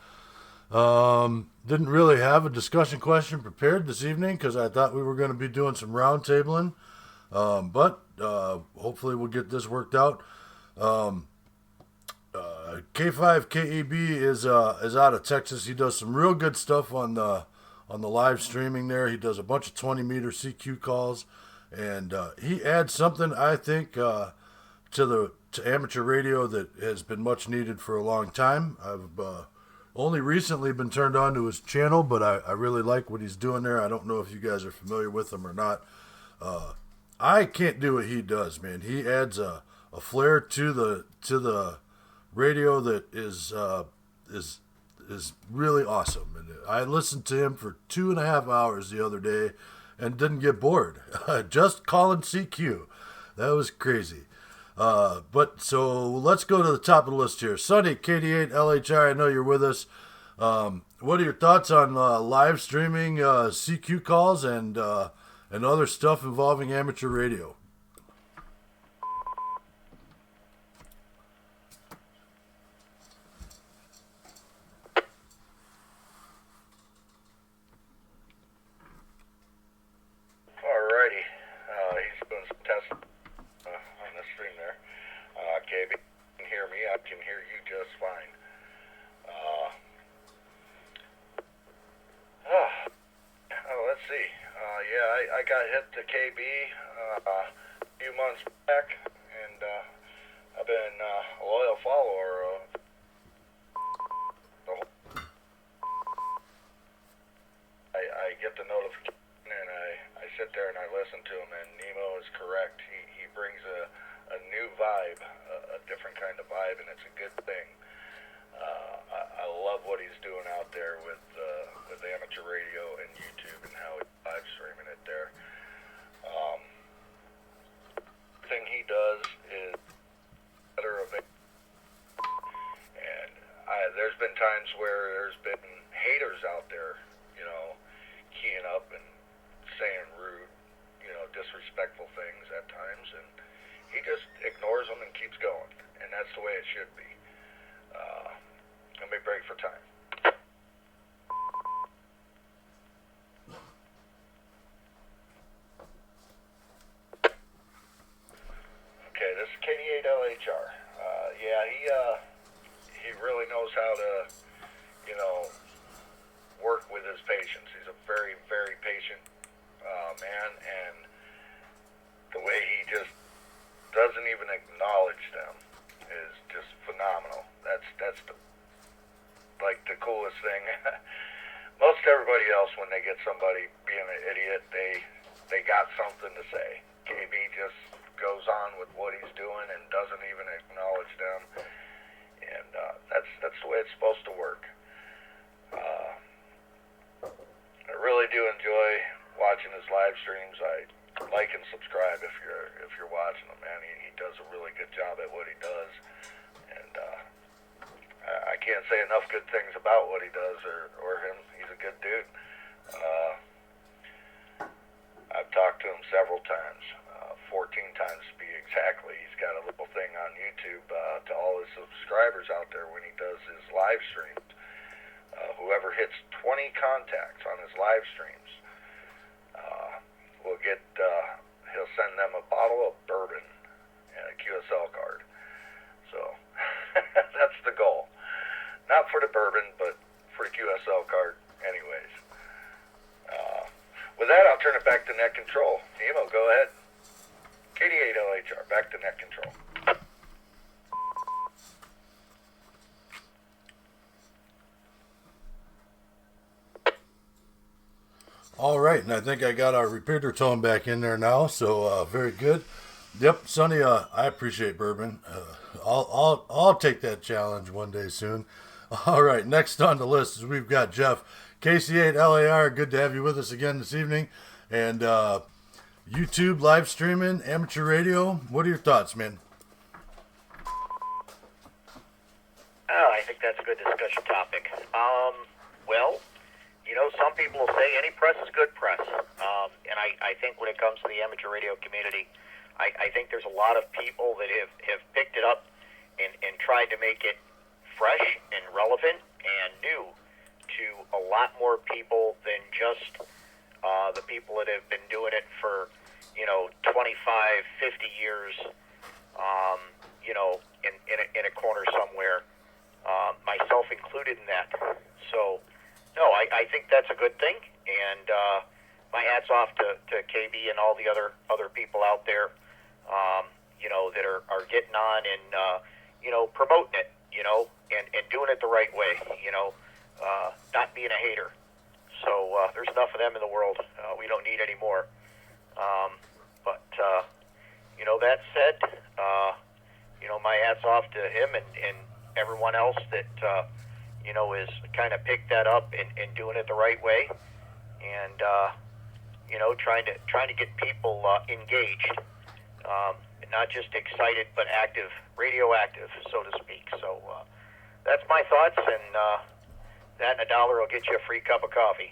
Didn't really have a discussion question prepared this evening because I thought we were going to be doing some round tabling. But hopefully we'll get this worked out. K5KEB is out of Texas. He does some real good stuff on the live streaming there. He does a bunch of 20-meter CQ calls, and he adds something I think to amateur radio that has been much needed for a long time. I've only recently been turned on to his channel, but I really like what he's doing there. I don't know if you guys are familiar with him or not. I can't do what he does, man. He adds a flair to the radio that is really awesome. And I listened to him for 2.5 hours the other day and didn't get bored. Just calling CQ. That was crazy. But so let's go to the top of the list here. Sonny, KD8LHR, I know you're with us. What are your thoughts on live streaming CQ calls and other stuff involving amateur radio? Alrighty. He's doing some tests on the stream there. KB, you can hear me. I can hear you just fine. Let's see. Yeah, I got hit to KB a few months back, and I've been a loyal follower of the whole. I get the notification, and I sit there and I listen to him, and Nemo is correct. He brings a new vibe, a different kind of vibe, and it's a good thing. I love what he's doing out there with amateur radio and YouTube and how he's live streaming it there. The thing he does is better of it. And there's been times where there's been haters out there, keying up and saying rude, disrespectful things at times, and he just ignores them and keeps going, and that's the way it should be. Let me break for time. Okay, this is KD8LHR. Yeah, he really knows how to, work with his patients. He's a very, very patient man, and the way he just doesn't even acknowledge them is just phenomenal. That's the coolest thing. Most everybody else, when they get somebody being an idiot, they got something to say. KB just goes on with what he's doing and doesn't even acknowledge them, and that's the way it's supposed to work. his live streams. I like and subscribe if you're watching him, man. He does a really good job at what he does, and I can't say enough good things about what he does or him. He's a good dude. I've talked to him several times, 14 times to be exactly. He's got a little thing on YouTube to all his subscribers out there when he does his live streams. Whoever hits 20 contacts on his live streams will get, he'll send them a bottle of bourbon and a QSL card. So that's the goal. Not for the bourbon, but for the QSL card anyways. With that, I'll turn it back to Net Control. Nemo, go ahead. KD8LHR, back to Net Control. All right, and I think I got our repeater tone back in there now, so very good. Yep, Sonny, I appreciate bourbon. I'll take that challenge one day soon. All right, next on the list is we've got Jeff, KC8LAR. Good to have you with us again this evening. And YouTube live streaming, amateur radio. What are your thoughts, man? I think that's a good discussion topic. Well, you know, some people will say any press is good press. And I think when it comes to the amateur radio community, I think there's a lot of people that have picked it up and tried to make it fresh and relevant and new to a lot more people than just the people that have been doing it for, 25, 50 years, in a corner somewhere, myself included in that. So, no, I think that's a good thing, and my hat's off to KB and all the other people out there, that are getting on and, promoting it, and doing it the right way, not being a hater. So there's enough of them in the world. We don't need any more. That said, my hat's off to him and everyone else that, is kind of picked that up and doing it the right way. And, trying to get people engaged, not just excited, but active, radioactive, so to speak. So that's my thoughts, and that and $1 will get you a free cup of coffee.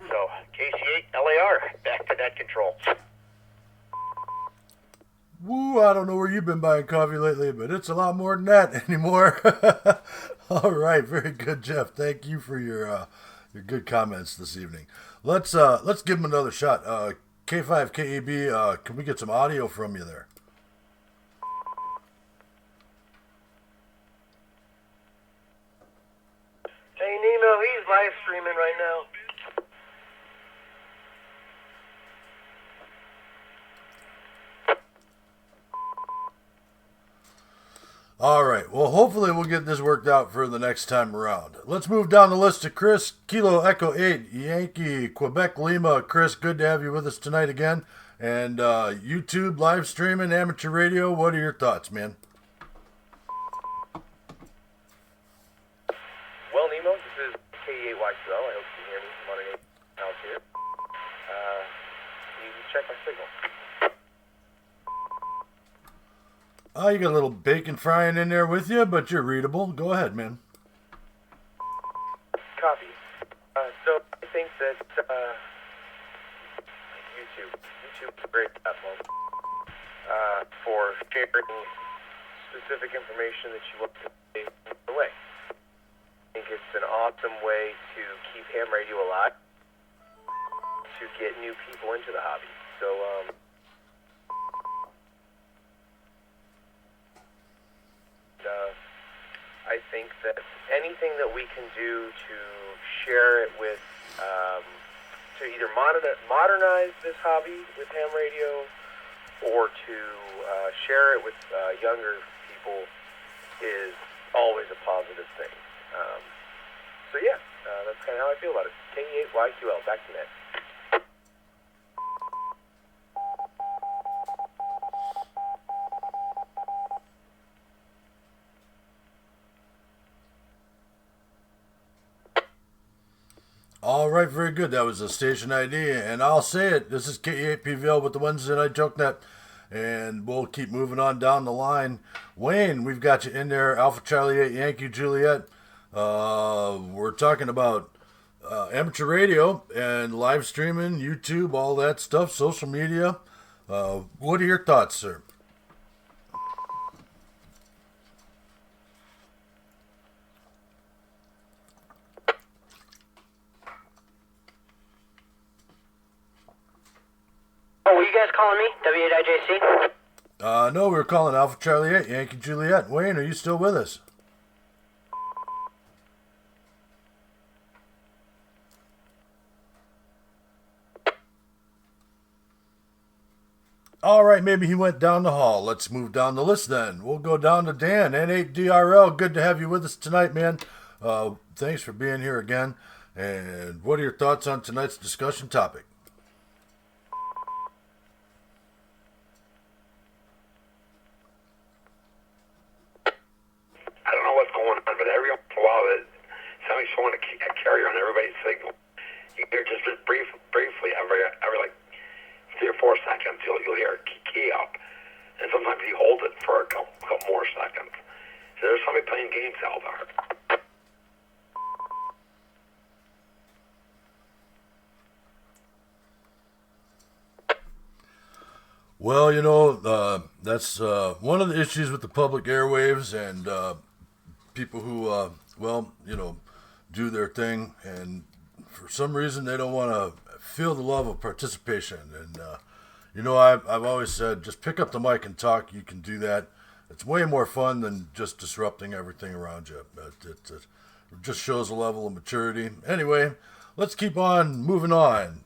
So, KC8LAR, back to Net Control. Woo, I don't know where you've been buying coffee lately, but it's a lot more than that anymore. All right, very good, Jeff. Thank you for your good comments this evening. Let's give him another shot. K5KEB, can we get some audio from you there? Hey, Nemo, he's live streaming right now. All right. Well, hopefully we'll get this worked out for the next time around. Let's move down the list to Chris, Kilo Echo 8, Yankee, Quebec, Lima. Chris, good to have you with us tonight again. And YouTube, live streaming, amateur radio. What are your thoughts, man? Well, Nemo, this is KE8YQL. I hope you can hear me from underneath the house here. You can check my signal. Oh, you got a little bacon frying in there with you, but you're readable. Go ahead, man. Copy. So I think that YouTube is a great platform for sharing specific information that you want to take away. I think it's an awesome way to keep ham radio alive, to get new people into the hobby. So, I think that anything that we can do to share it with, to either modernize this hobby with ham radio, or to share it with younger people is always a positive thing. So yeah, that's kind of how I feel about it. KE8YQL, back to Net. All right, very good. That was a station ID, and I'll say it. This is KE8PVL with the Wednesday Night Joke Net, and we'll keep moving on down the line. Wayne, we've got you in there. Alpha Charlie 8, Yankee Juliet. We're talking about amateur radio and live streaming, YouTube, all that stuff, social media. What are your thoughts, sir? Oh, were you guys calling me? W8IJC? No, we were calling Alpha Charlie 8, Yankee Juliet. Wayne, are you still with us? All right, maybe he went down the hall. Let's move down the list then. We'll go down to Dan, N8DRL. Good to have you with us tonight, man. Thanks for being here again. And what are your thoughts on tonight's discussion topic? I don't know what's going on, but every once in a while, somebody's throwing a carrier on everybody's signal. You hear just briefly, every like 3 or 4 seconds, you'll hear a key up, and sometimes you hold it for a couple more seconds. So there's somebody playing games out there. Well, you know, that's one of the issues with the public airwaves and people who, well, you know, do their thing, and for some reason they don't want to feel the love of participation. And, you know, I've always said, just pick up the mic and talk. You can do that. It's way more fun than just disrupting everything around you. It just shows a level of maturity. Anyway, let's keep on moving on.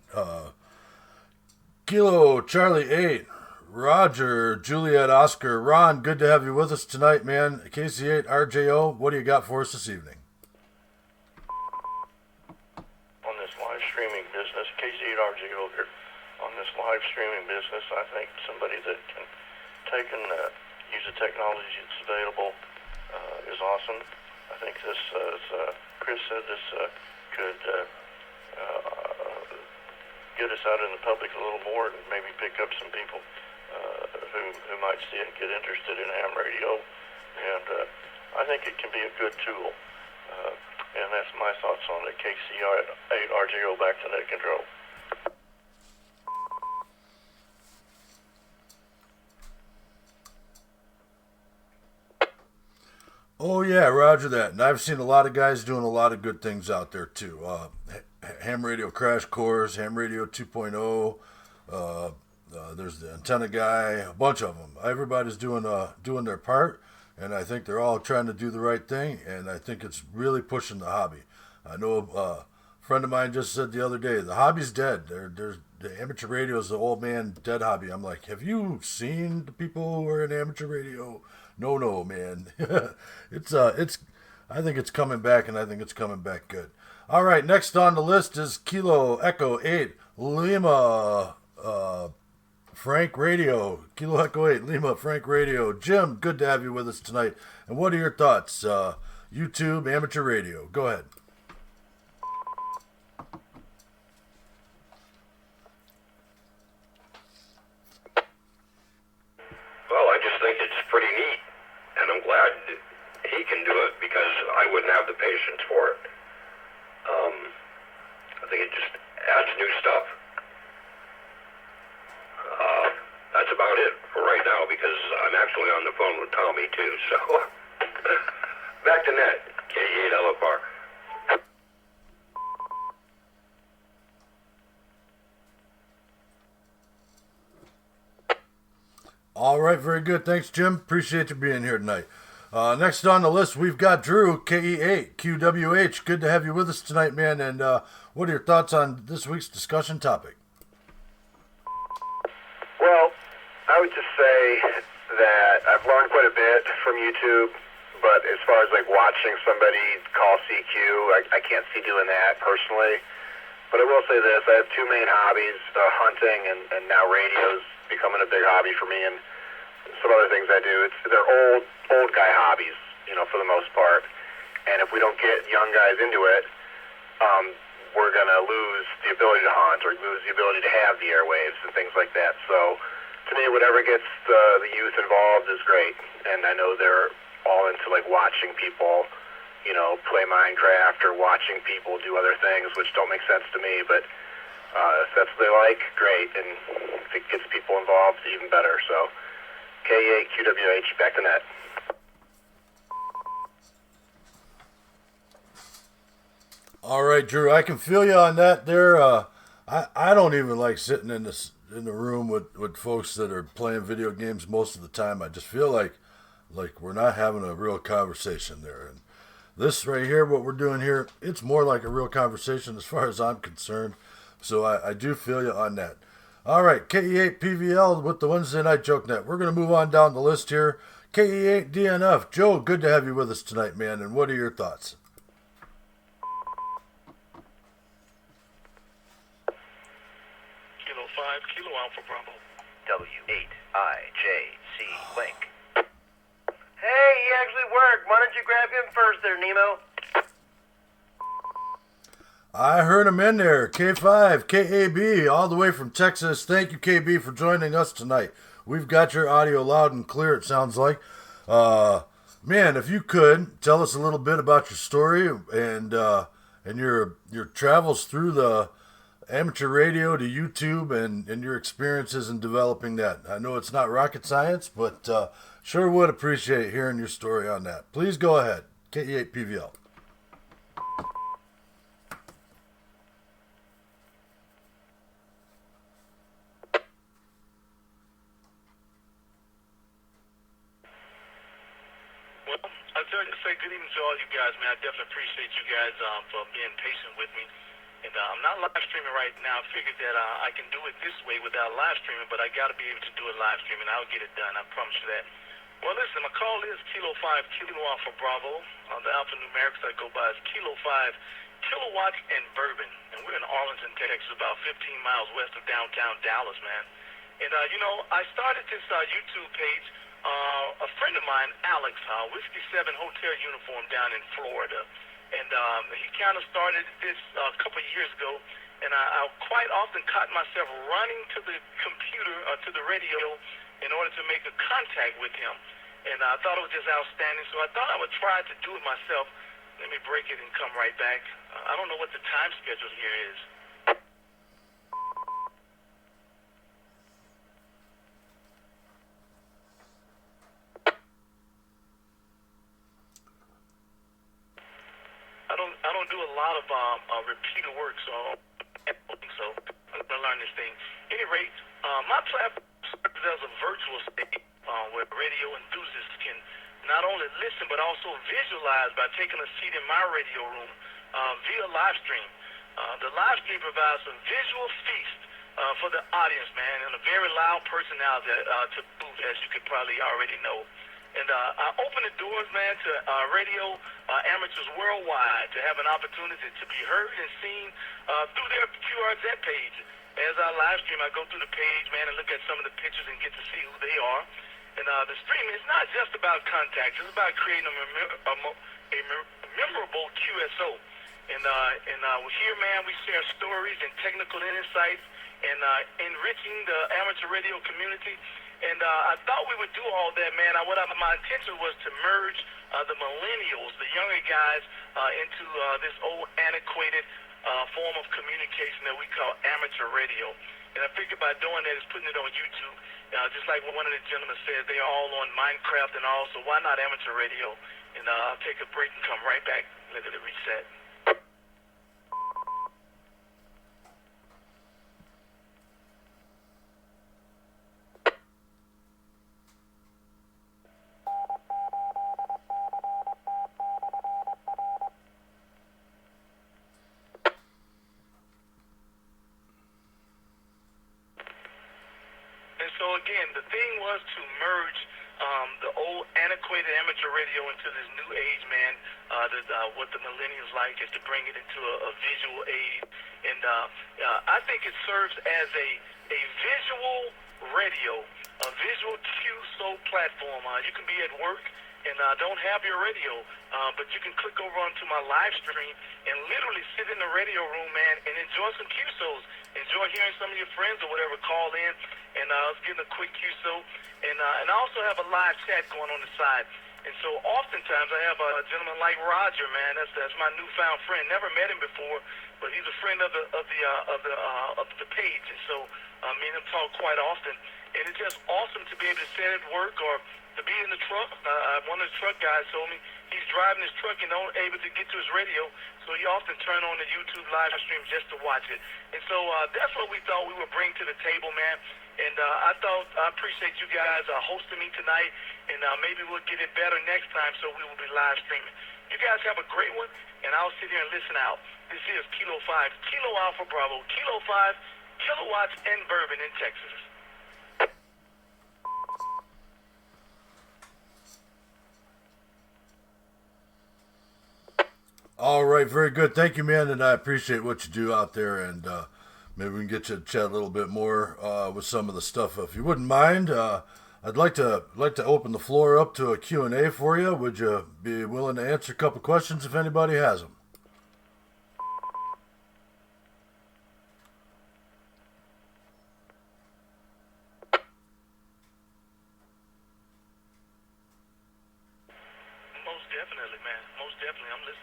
Kilo Charlie 8. Roger, Juliet, Oscar, Ron, good to have you with us tonight, man. KC8, RJO, what do you got for us this evening? On this live streaming business, KC8, RJO here. On this live streaming business, I think somebody that can take and use the technology that's available is awesome. I think this, as Chris said, this could get us out in the public a little more and maybe pick up some people who might see it and get interested in ham radio, and I think it can be a good tool, and that's my thoughts on it. KC8 RJO, back to net control. Oh yeah, roger that. And I've seen a lot of guys doing a lot of good things out there too. Ham radio crash course, ham radio 2.0, there's the antenna guy, a bunch of them. Everybody's doing their part, and I think they're all trying to do the right thing, and I think it's really pushing the hobby. I know a friend of mine just said the other day, the hobby's dead. The amateur radio is the old man dead hobby. I'm like, have you seen the people who are in amateur radio? No, man. I think it's coming back, and I think it's coming back good. All right, next on the list is Kilo Echo 8 Lima Frank Radio. Kilo Echo 8 Lima Frank Radio. Jim, good to have you with us tonight. And what are your thoughts? YouTube, amateur radio. Go ahead. Well, I just think it's pretty neat, and I'm glad he can do it because I wouldn't have the patience for it. I think it just adds new stuff. That's about it for right now because I'm actually on the phone with Tommy too, so back to net, K8LFR. All right, very good. Thanks, Jim. Appreciate you being here tonight. Next on the list, we've got Drew, KE8, QWH. Good to have you with us tonight, man. And what are your thoughts on this week's discussion topic? Well, I would just say that I've learned quite a bit from YouTube, but as far as like watching somebody call CQ, I can't see doing that personally. But I will say this, I have two main hobbies, hunting and now radio's becoming a big hobby for me, and some other things I do. They're old guy hobbies, you know, for the most part. And if we don't get young guys into it, we're going to lose the ability to hunt or lose the ability to have the airwaves and things like that. So to me, whatever gets the youth involved is great. And I know they're all into like watching people, you know, play Minecraft or watching people do other things, which don't make sense to me. But if that's what they like, great. And if it gets people involved, even better. So KA-QWH, back to net. All right, Drew, I can feel you on that there. I don't even like sitting in the room with folks that are playing video games most of the time. I just feel like we're not having a real conversation there. And this right here, what we're doing here, it's more like a real conversation as far as I'm concerned. So I do feel you on that. All right, KE8PVL with the Wednesday Night Joke Net. We're going to move on down the list here. KE8DNF. Joe, good to have you with us tonight, man. And what are your thoughts? Kilo 5, Kilo Alpha Bravo. W8IJC Link. Hey, he actually worked. Why don't you grab him first there, Nemo? I heard him in there. K5, KAB, all the way from Texas. Thank you, KB, for joining us tonight. We've got your audio loud and clear, it sounds like. Man, if you could, tell us a little bit about your story and your travels through the amateur radio to YouTube and your experiences in developing that. I know it's not rocket science, but sure would appreciate hearing your story on that. Please go ahead. KE8PVL. Good evening to all you guys, man. I definitely appreciate you guys for being patient with me. And I'm not live streaming right now. I figured that I can do it this way without live streaming, but I got to be able to do it live streaming. I'll get it done. I promise you that. Well, listen, my call is Kilo 5, Kilo Alpha Bravo. The alphanumerics I go by is Kilo 5, Kilowatts, and Bourbon. And we're in Arlington, Texas, about 15 miles west of downtown Dallas, man. And, you know, I started this YouTube page. A friend of mine, Alex, Whiskey 7 hotel uniform down in Florida. And he kind of started this a couple of years ago. And I quite often caught myself running to the computer or to the radio in order to make a contact with him. And I thought it was just outstanding. So I thought I would try to do it myself. Let me break it and come right back. I don't know what the time schedule here is. I don't do a lot of repeater work, so I'm going to learn this thing. At any rate, my platform serves as a virtual stage where radio enthusiasts can not only listen but also visualize by taking a seat in my radio room via live stream. The live stream provides a visual feast for the audience, man, and a very loud personality to boot, as you could probably already know. And I open the doors, man, to radio amateurs worldwide to have an opportunity to be heard and seen through their QRZ page. As I live stream, I go through the page, man, and look at some of the pictures and get to see who they are. And the stream is not just about contact. It's about creating a memorable QSO. And here, man, we share stories and technical insights and enriching the amateur radio community. And I thought we would do all that, man. My intention was to merge the millennials, the younger guys, into this old antiquated form of communication that we call amateur radio. And I figured by doing that is putting it on YouTube. Just like one of the gentlemen said, they are all on Minecraft and all, so why not amateur radio? And I'll take a break and come right back. Let it reset. So again, the thing was to merge the old antiquated amateur radio into this new age, man. What the millennials like is to bring it into a visual aid, and I think it serves as a visual radio, a visual QSO platform. You can be at work and don't have your radio, but you can click over onto my live stream and literally sit in the radio room, man, and enjoy some QSOs. Enjoy hearing some of your friends or whatever call in, and I was getting a quick QSO, and I also have a live chat going on the side. And so oftentimes I have a gentleman like Roger, man. That's my newfound friend. Never met him before, but he's a friend of the page. And so me and him talk quite often. And it's just awesome to be able to sit at work or to be in the truck. One of the truck guys told me he's driving his truck and not able to get to his radio, so he often turn on the YouTube live stream just to watch it. And so that's what we thought we would bring to the table, man. And I appreciate you guys hosting me tonight, and maybe we'll get it better next time, so we will be live streaming. You guys have a great one, and I'll sit here and listen out. This is Kilo 5, Kilo Alpha Bravo, Kilo 5, Kilowatts and Bourbon in Texas. All right, very good. Thank you, man, and I appreciate what you do out there, and maybe we can get you to chat a little bit more with some of the stuff, if you wouldn't mind. I'd like to open the floor up to a Q&A for you. Would you be willing to answer a couple questions if anybody has them? Most definitely, man. Most definitely. I'm listening.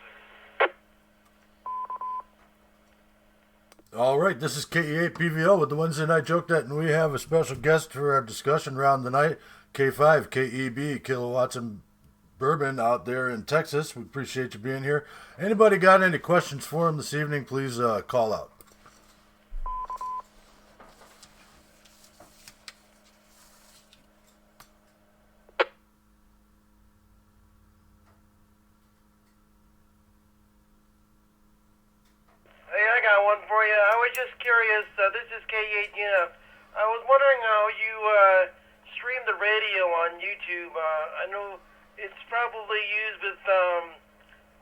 All right, this is KE8PVO with the Wednesday Night Joke Net, and we have a special guest for our discussion round tonight, K5, KEB, Kilowatts and Bourbon out there in Texas. We appreciate you being here. Anybody got any questions for him this evening, please call out. For you. I was just curious, this is K8 Unif. I was wondering how you stream the radio on YouTube. I know it's probably used with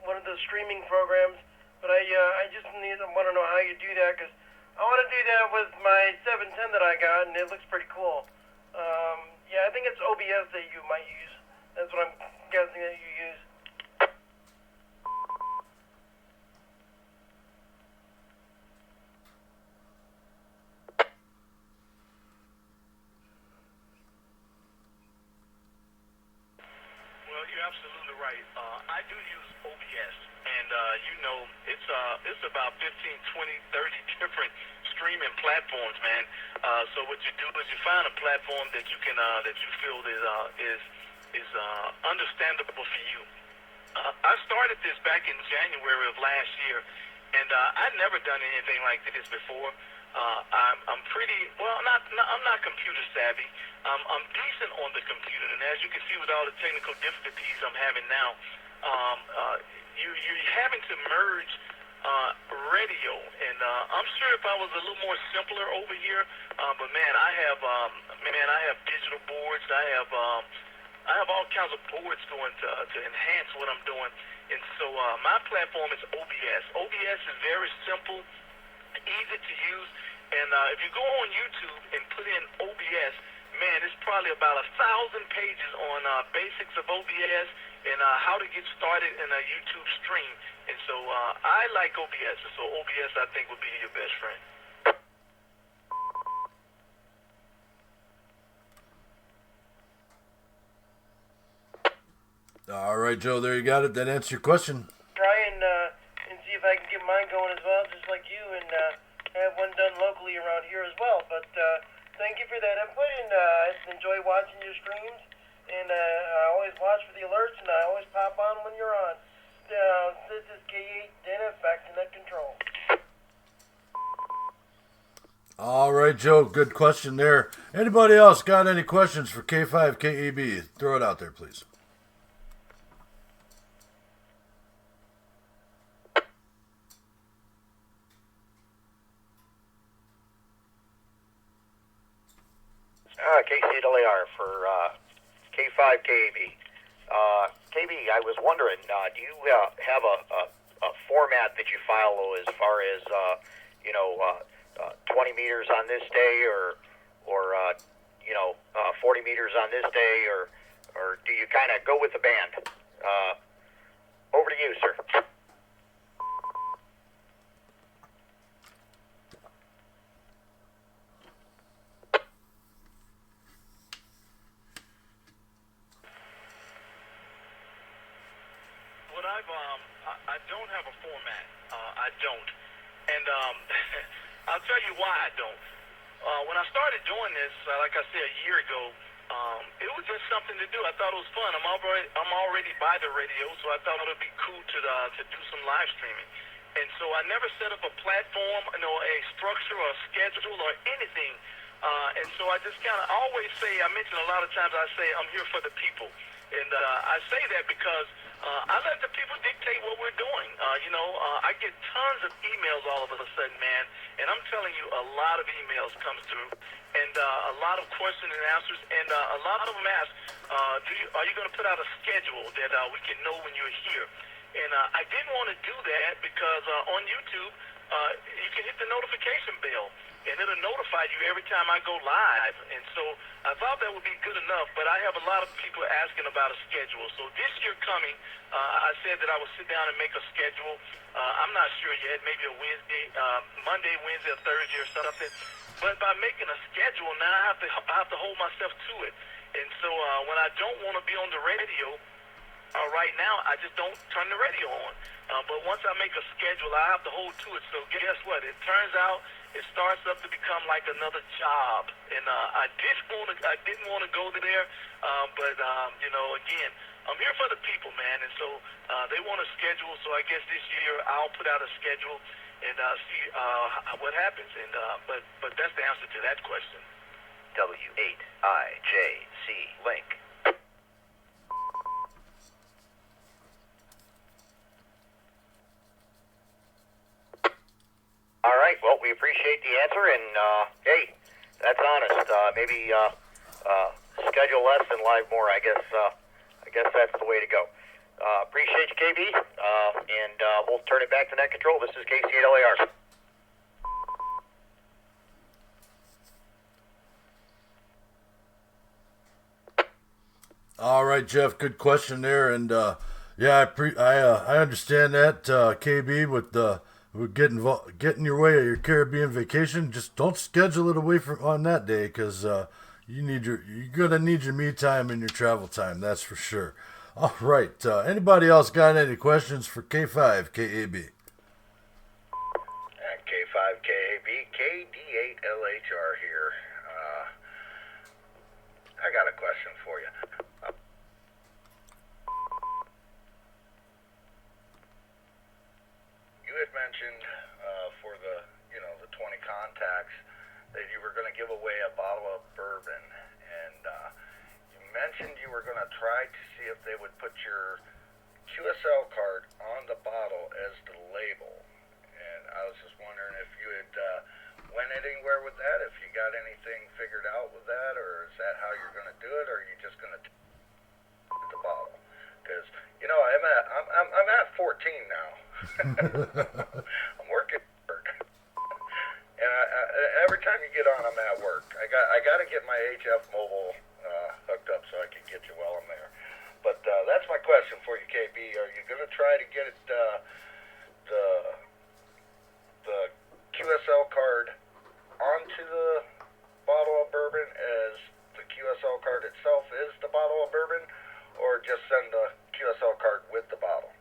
one of the streaming programs, but I just want to know how you do that, because I want to do that with my 710 that I got, and it looks pretty cool. Yeah, I think it's OBS that you might use. That's what I'm guessing that you use. Absolutely right. I do use OBS, and it's about 15, 20, 30 different streaming platforms, man. So what you do is you find a platform that you can that you feel is understandable for you. I started this back in January of last year, and I'd never done anything like this before. I'm pretty well. I'm not computer savvy. I'm decent on the computer, and as you can see, with all the technical difficulties I'm having now, you're having to merge radio. And I'm sure if I was a little more simpler over here, but man, I have digital boards. I have all kinds of boards going to enhance what I'm doing. And so my platform is OBS. OBS is very simple, easy to use, and if you go on YouTube and put in OBS, man, it's probably about 1,000 pages on basics of OBS and how to get started in a YouTube stream. And so I like OBS, and so OBS I think would be your best friend. All right, Joe, there you got it. That answers your question. Try and see if I can get mine going as well, just like you, and have one done locally around here as well. But thank you for that input, and I enjoy watching your streams, and I always watch for the alerts, and I always pop on when you're on. This is K8 Dennis, back to net control. All right, Joe, good question there. Anybody else got any questions for K5 KEB? Throw it out there, please. KCLAR for K5 KAB. KB, I was wondering, do you have a format that you follow as far as 20 meters on this day, or 40 meters on this day, or or do you kind of go with the band? Over to you, sir. What I don't have a format. I don't. And I'll tell you why I don't. When I started doing this, like I said, a year ago, it was just something to do. I thought it was fun. I'm already by the radio, so I thought it would be cool to do some live streaming. And so I never set up a platform, a structure or a schedule or anything. And so I just kind of always say, I mention a lot of times, I say I'm here for the people. And I say that because I let the people dictate what we're doing. I get tons of emails all of a sudden, man, and I'm telling you, a lot of emails comes through, and a lot of questions and answers, and a lot of them ask, are you going to put out a schedule that we can know when you're here? And I didn't want to do that because on YouTube, you can hit the notification bell, and it'll notify you every time I go live. And so I thought that would be good enough, but I have a lot of people asking about a schedule. So this year coming, I said that I would sit down and make a schedule. I'm not sure yet, maybe a Wednesday, Monday, Wednesday, or Thursday or something. But by making a schedule, now I have to hold myself to it. And so when I don't want to be on the radio, right now, I just don't turn the radio on. But once I make a schedule, I have to hold to it. So guess what? It turns out it starts up to become like another job. And I didn't want to go there. But again, I'm here for the people, man. And so they want a schedule. So I guess this year I'll put out a schedule and see what happens. And but that's the answer to that question. W8IJC Link. All right, well, we appreciate the answer, and hey, that's honest. Maybe schedule less and live more. I guess that's the way to go. Appreciate you, KB, and we'll turn it back to Net Control. This is KC8LAR. All right, Jeff. Good question there, and yeah, I understand that, KB, with getting your way of your Caribbean vacation. Just don't schedule it away on that day, because you're gonna need your me time and your travel time. That's for sure. All right. Anybody else got any questions for K5 KAB? K5 KAB, KD8LHR here. I got a question for you. You had mentioned for the 20 contacts that you were going to give away a bottle of bourbon, and you mentioned you were going to try to see if they would put your QSL card on the bottle as the label. And I was just wondering if you had went anywhere with that, if you got anything figured out with that, or is that how you're going to do it, or are you just going to the bottle? Because I'm at 14 now. I'm working hard, and every time you get on, I'm at work. I got to get my HF mobile hooked up so I can get you while I'm there. But that's my question for you, KB. Are you going to try to get it the QSL card onto the bottle of bourbon as the QSL card itself is the bottle of bourbon, or just send the QSL card with the bottle?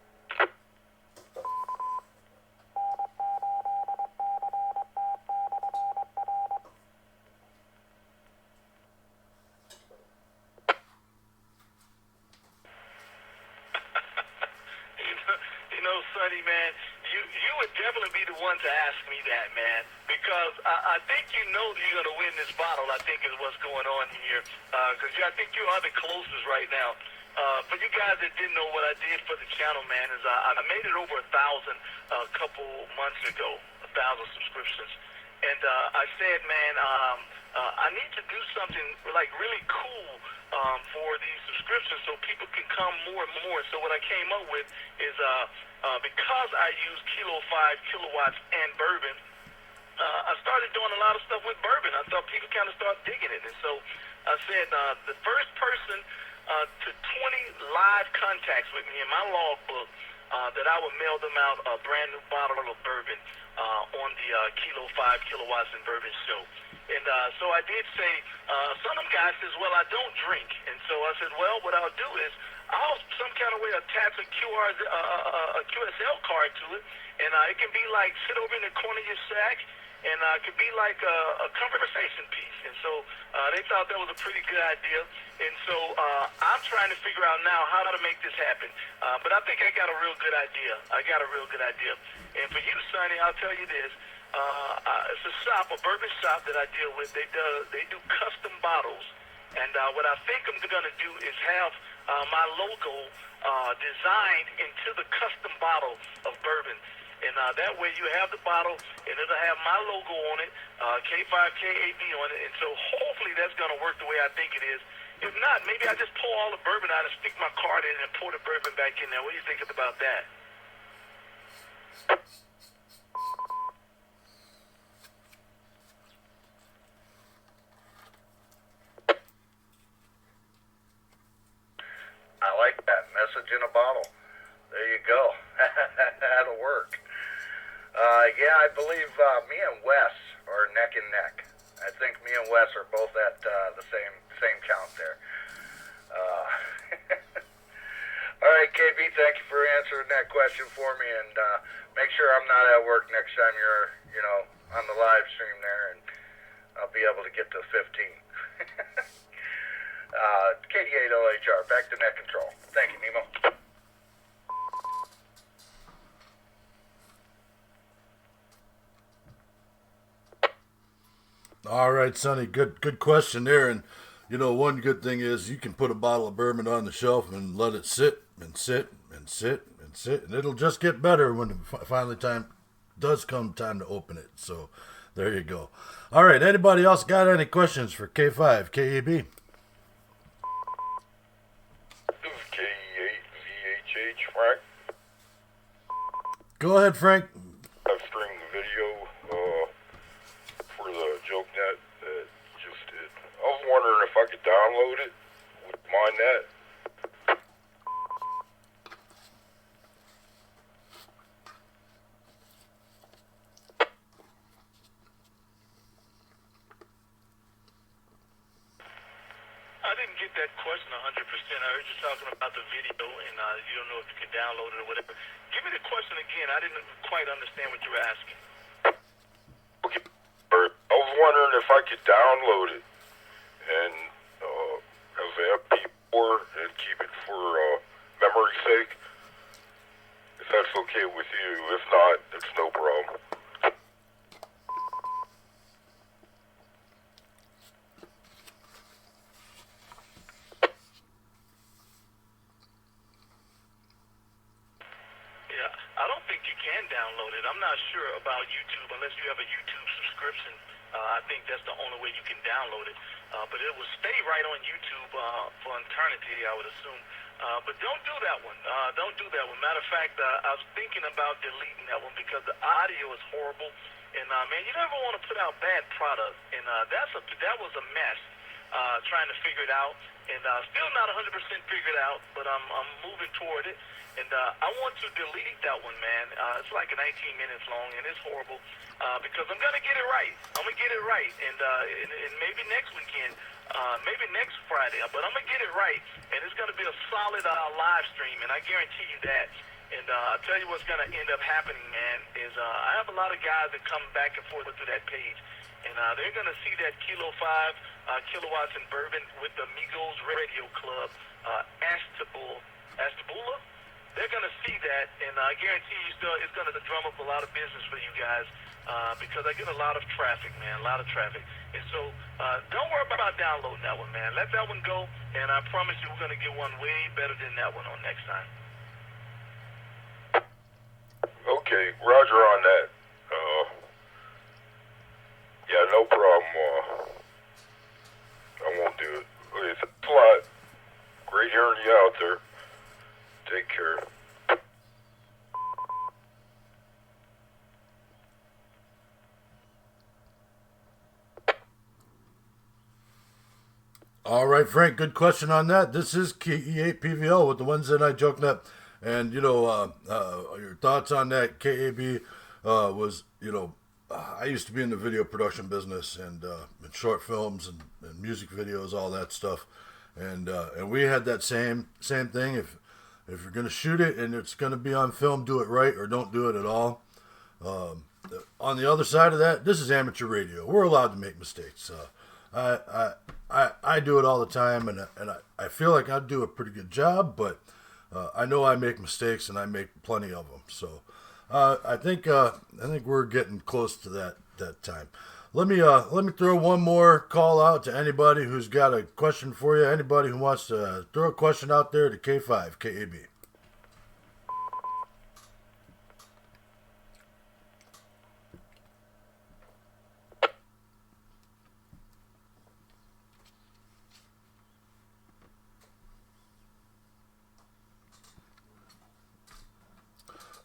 Sonny, man, you would definitely be the one to ask me that, man, because I think you know that you're going to win this bottle, I think is what's going on here, because I think you are the closest right now. For you guys that didn't know, what I did for the channel, man, is I made it over 1,000 a couple months ago, 1,000 subscriptions. And I said, man, I need to do something like really cool for these subscriptions so people can come more and more. So what I came up with is because I use Kilowatts and Bourbon, I started doing a lot of stuff with Bourbon. I thought people kind of start digging it. And so I said the first person to 20 live contacts with me in my logbook that I would mail them out a brand new bottle of bourbon on the Kilo 5 Kilowatts and Bourbon show. And so I did say, some of them guys says, well, I don't drink. And so I said, well, what I'll do is I'll some kind of way attach a QSL card to it, and it can be like sit over in the corner of your sack, and it could be like a conversation piece. And so they thought that was a pretty good idea. And so I'm trying to figure out now how to make this happen. But I think I got a real good idea. And for you, Sonny, I'll tell you this. It's a shop, a bourbon shop that I deal with. They do custom bottles. And what I think I'm going to do is have my logo designed into the custom bottle of bourbon. And that way you have the bottle, and it'll have my logo on it, K5KAB on it. And so hopefully that's going to work the way I think it is. If not, maybe I just pull all the bourbon out and stick my card in and pour the bourbon back in there. What do you think about that? I like that. Message in a bottle. There you go. That'll work. Yeah, I believe me and Wes are neck and neck. I think me and Wes are both at the same count there. All right, KB, thank you for answering that question for me, and make sure I'm not at work next time you're, on the live stream there, and I'll be able to get to 15. KD8LHR, back to net control. Thank you, Nemo. All right, Sonny, good question there. And, one good thing is you can put a bottle of bourbon on the shelf and let it sit and sit and sit and sit, and it'll just get better when finally time to open it. So there you go. All right, anybody else got any questions for K5, KEB? This is KE8VHH, Frank. Go ahead, Frank. I've streamed the video for the joke net that you just did. I was wondering if I could download it with my net. I didn't get that question 100%. I heard you talking about the video, and you don't know if you can download it or whatever. Give me the question again. I didn't quite understand what you were asking. Okay. I was wondering if I could download it and as an MP4 and keep it for memory's sake. If that's okay with you. If not, it's no problem. I don't think you can download it. I'm not sure about YouTube unless you have a YouTube subscription. I think that's the only way you can download it. But it will stay right on YouTube for eternity, I would assume. But don't do that one. Don't do that one. Matter of fact, I was thinking about deleting that one because the audio is horrible. And, man, you never want to put out bad product. And that was a mess trying to figure it out. And still not 100% figured out, but I'm moving toward it. And I want to delete that one, man. It's like 19 minutes long, and it's horrible because I'm going to get it right. I'm going to get it right. And maybe next weekend, maybe next Friday, but I'm going to get it right. And it's going to be a solid live stream, and I guarantee you that. And I'll tell you what's going to end up happening, man, is I have a lot of guys that come back and forth to that page. And they're going to see that Kilo 5 Kilowatts and Bourbon with the Migos Radio Club, Ashtabula. They're going to see that, and I guarantee you it's going to drum up a lot of business for you guys because I get a lot of traffic, man, a lot of traffic. And so don't worry about downloading that one, man. Let that one go, and I promise you we're going to get one way better than that one on next time. Okay, roger on that. Yeah, no problem. I won't do it. Okay, thanks a lot. Great hearing you out there. Take care. All right, Frank, good question on that. This is KE8PVL with the Wednesday Night Joke Net. And, your thoughts on that KAB was, I used to be in the video production business and in short films and music videos, all that stuff. And we had that same thing. If you're going to shoot it and it's going to be on film, do it right or don't do it at all. On the other side of that, this is amateur radio. We're allowed to make mistakes. I do it all the time, and I feel like I do a pretty good job, but I know I make mistakes, and I make plenty of them. So I think we're getting close to that time. Let me throw one more call out to anybody who's got a question for you. Anybody who wants to throw a question out there to K5 KAB.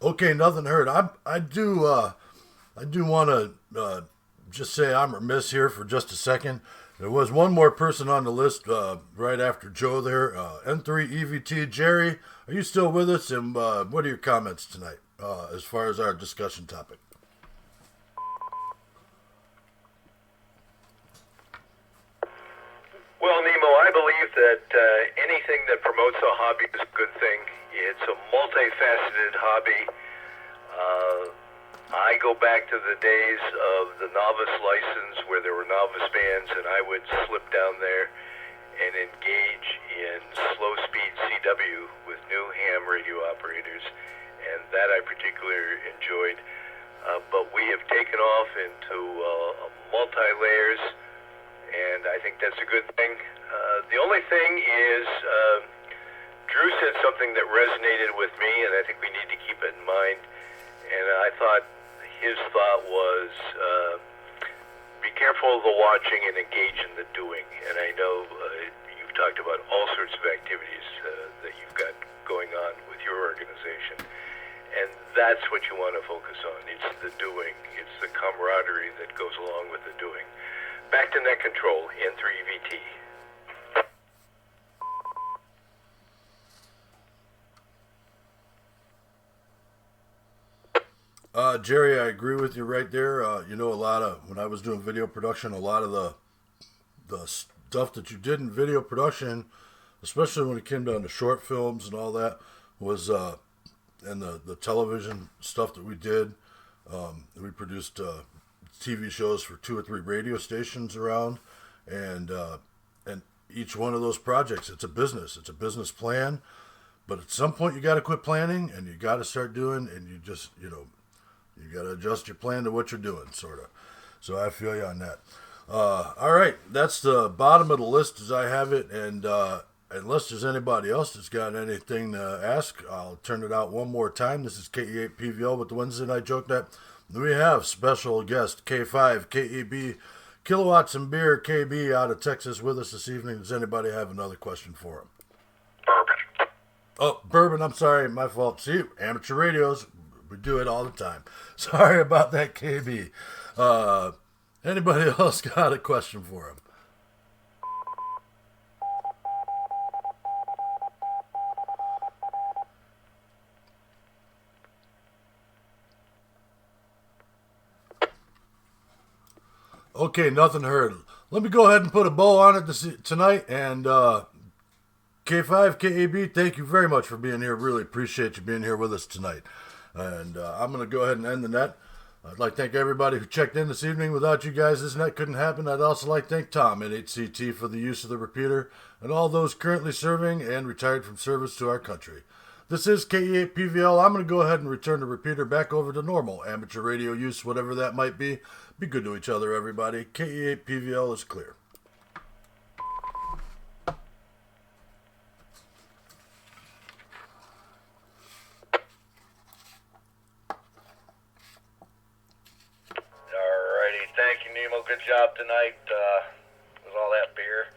Okay, nothing heard. I do want to just say I'm remiss here for just a second. There was one more person on the list right after Joe there. N3 EVT Jerry, are you still with us? And what are your comments tonight as far as our discussion topic? Well, Nemo, I believe that anything that promotes a hobby is a good thing. It's a multifaceted hobby. I go back to the days of the novice license where there were novice bands, and I would slip down there and engage in slow-speed CW with new ham radio operators, and that I particularly enjoyed. But we have taken off into multi-layers, and I think that's a good thing. The only thing is, Drew said something that resonated with me, and I think we need to keep it in mind. And I thought his thought was, be careful of the watching and engage in the doing. And I know you've talked about all sorts of activities that you've got going on with your organization. And that's what you want to focus on. It's the doing. It's the camaraderie that goes along with the doing. Back to net control, N3VT. Jerry, I agree with you right there. When I was doing video production, a lot of the stuff that you did in video production, especially when it came down to short films and all that, was and the television stuff that we did. We produced TV shows for 2 or 3 radio stations around, and each one of those projects, it's a business plan. But at some point, you got to quit planning, and you got to start doing, and you just you got to adjust your plan to what you're doing, sort of. So I feel you on that. All right, that's the bottom of the list as I have it, and unless there's anybody else that's got anything to ask, I'll turn it out one more time. This is KE8PVL with the Wednesday Night Joke Net. We have special guest K5 KEB Kilowatts and Beer KB out of Texas with us this evening. Does anybody have another question for him? Bourbon. Oh, Bourbon, I'm sorry, my fault. See, amateur radios, we do it all the time. Sorry about that, KB. Anybody else got a question for him? Okay, nothing heard. Let me go ahead and put a bow on it tonight. And K5, KAB, thank you very much for being here. Really appreciate you being here with us tonight. And I'm going to go ahead and end the net. I'd like to thank everybody who checked in this evening. Without you guys, this net couldn't happen. I'd also like to thank Tom at HCT for the use of the repeater and all those currently serving and retired from service to our country. This is KE8PVL. I'm going to go ahead and return the repeater back over to normal amateur radio use, whatever that might be. Be good to each other, everybody. KE8PVL is clear. Alrighty, thank you, Nemo. Good job tonight with all that beer.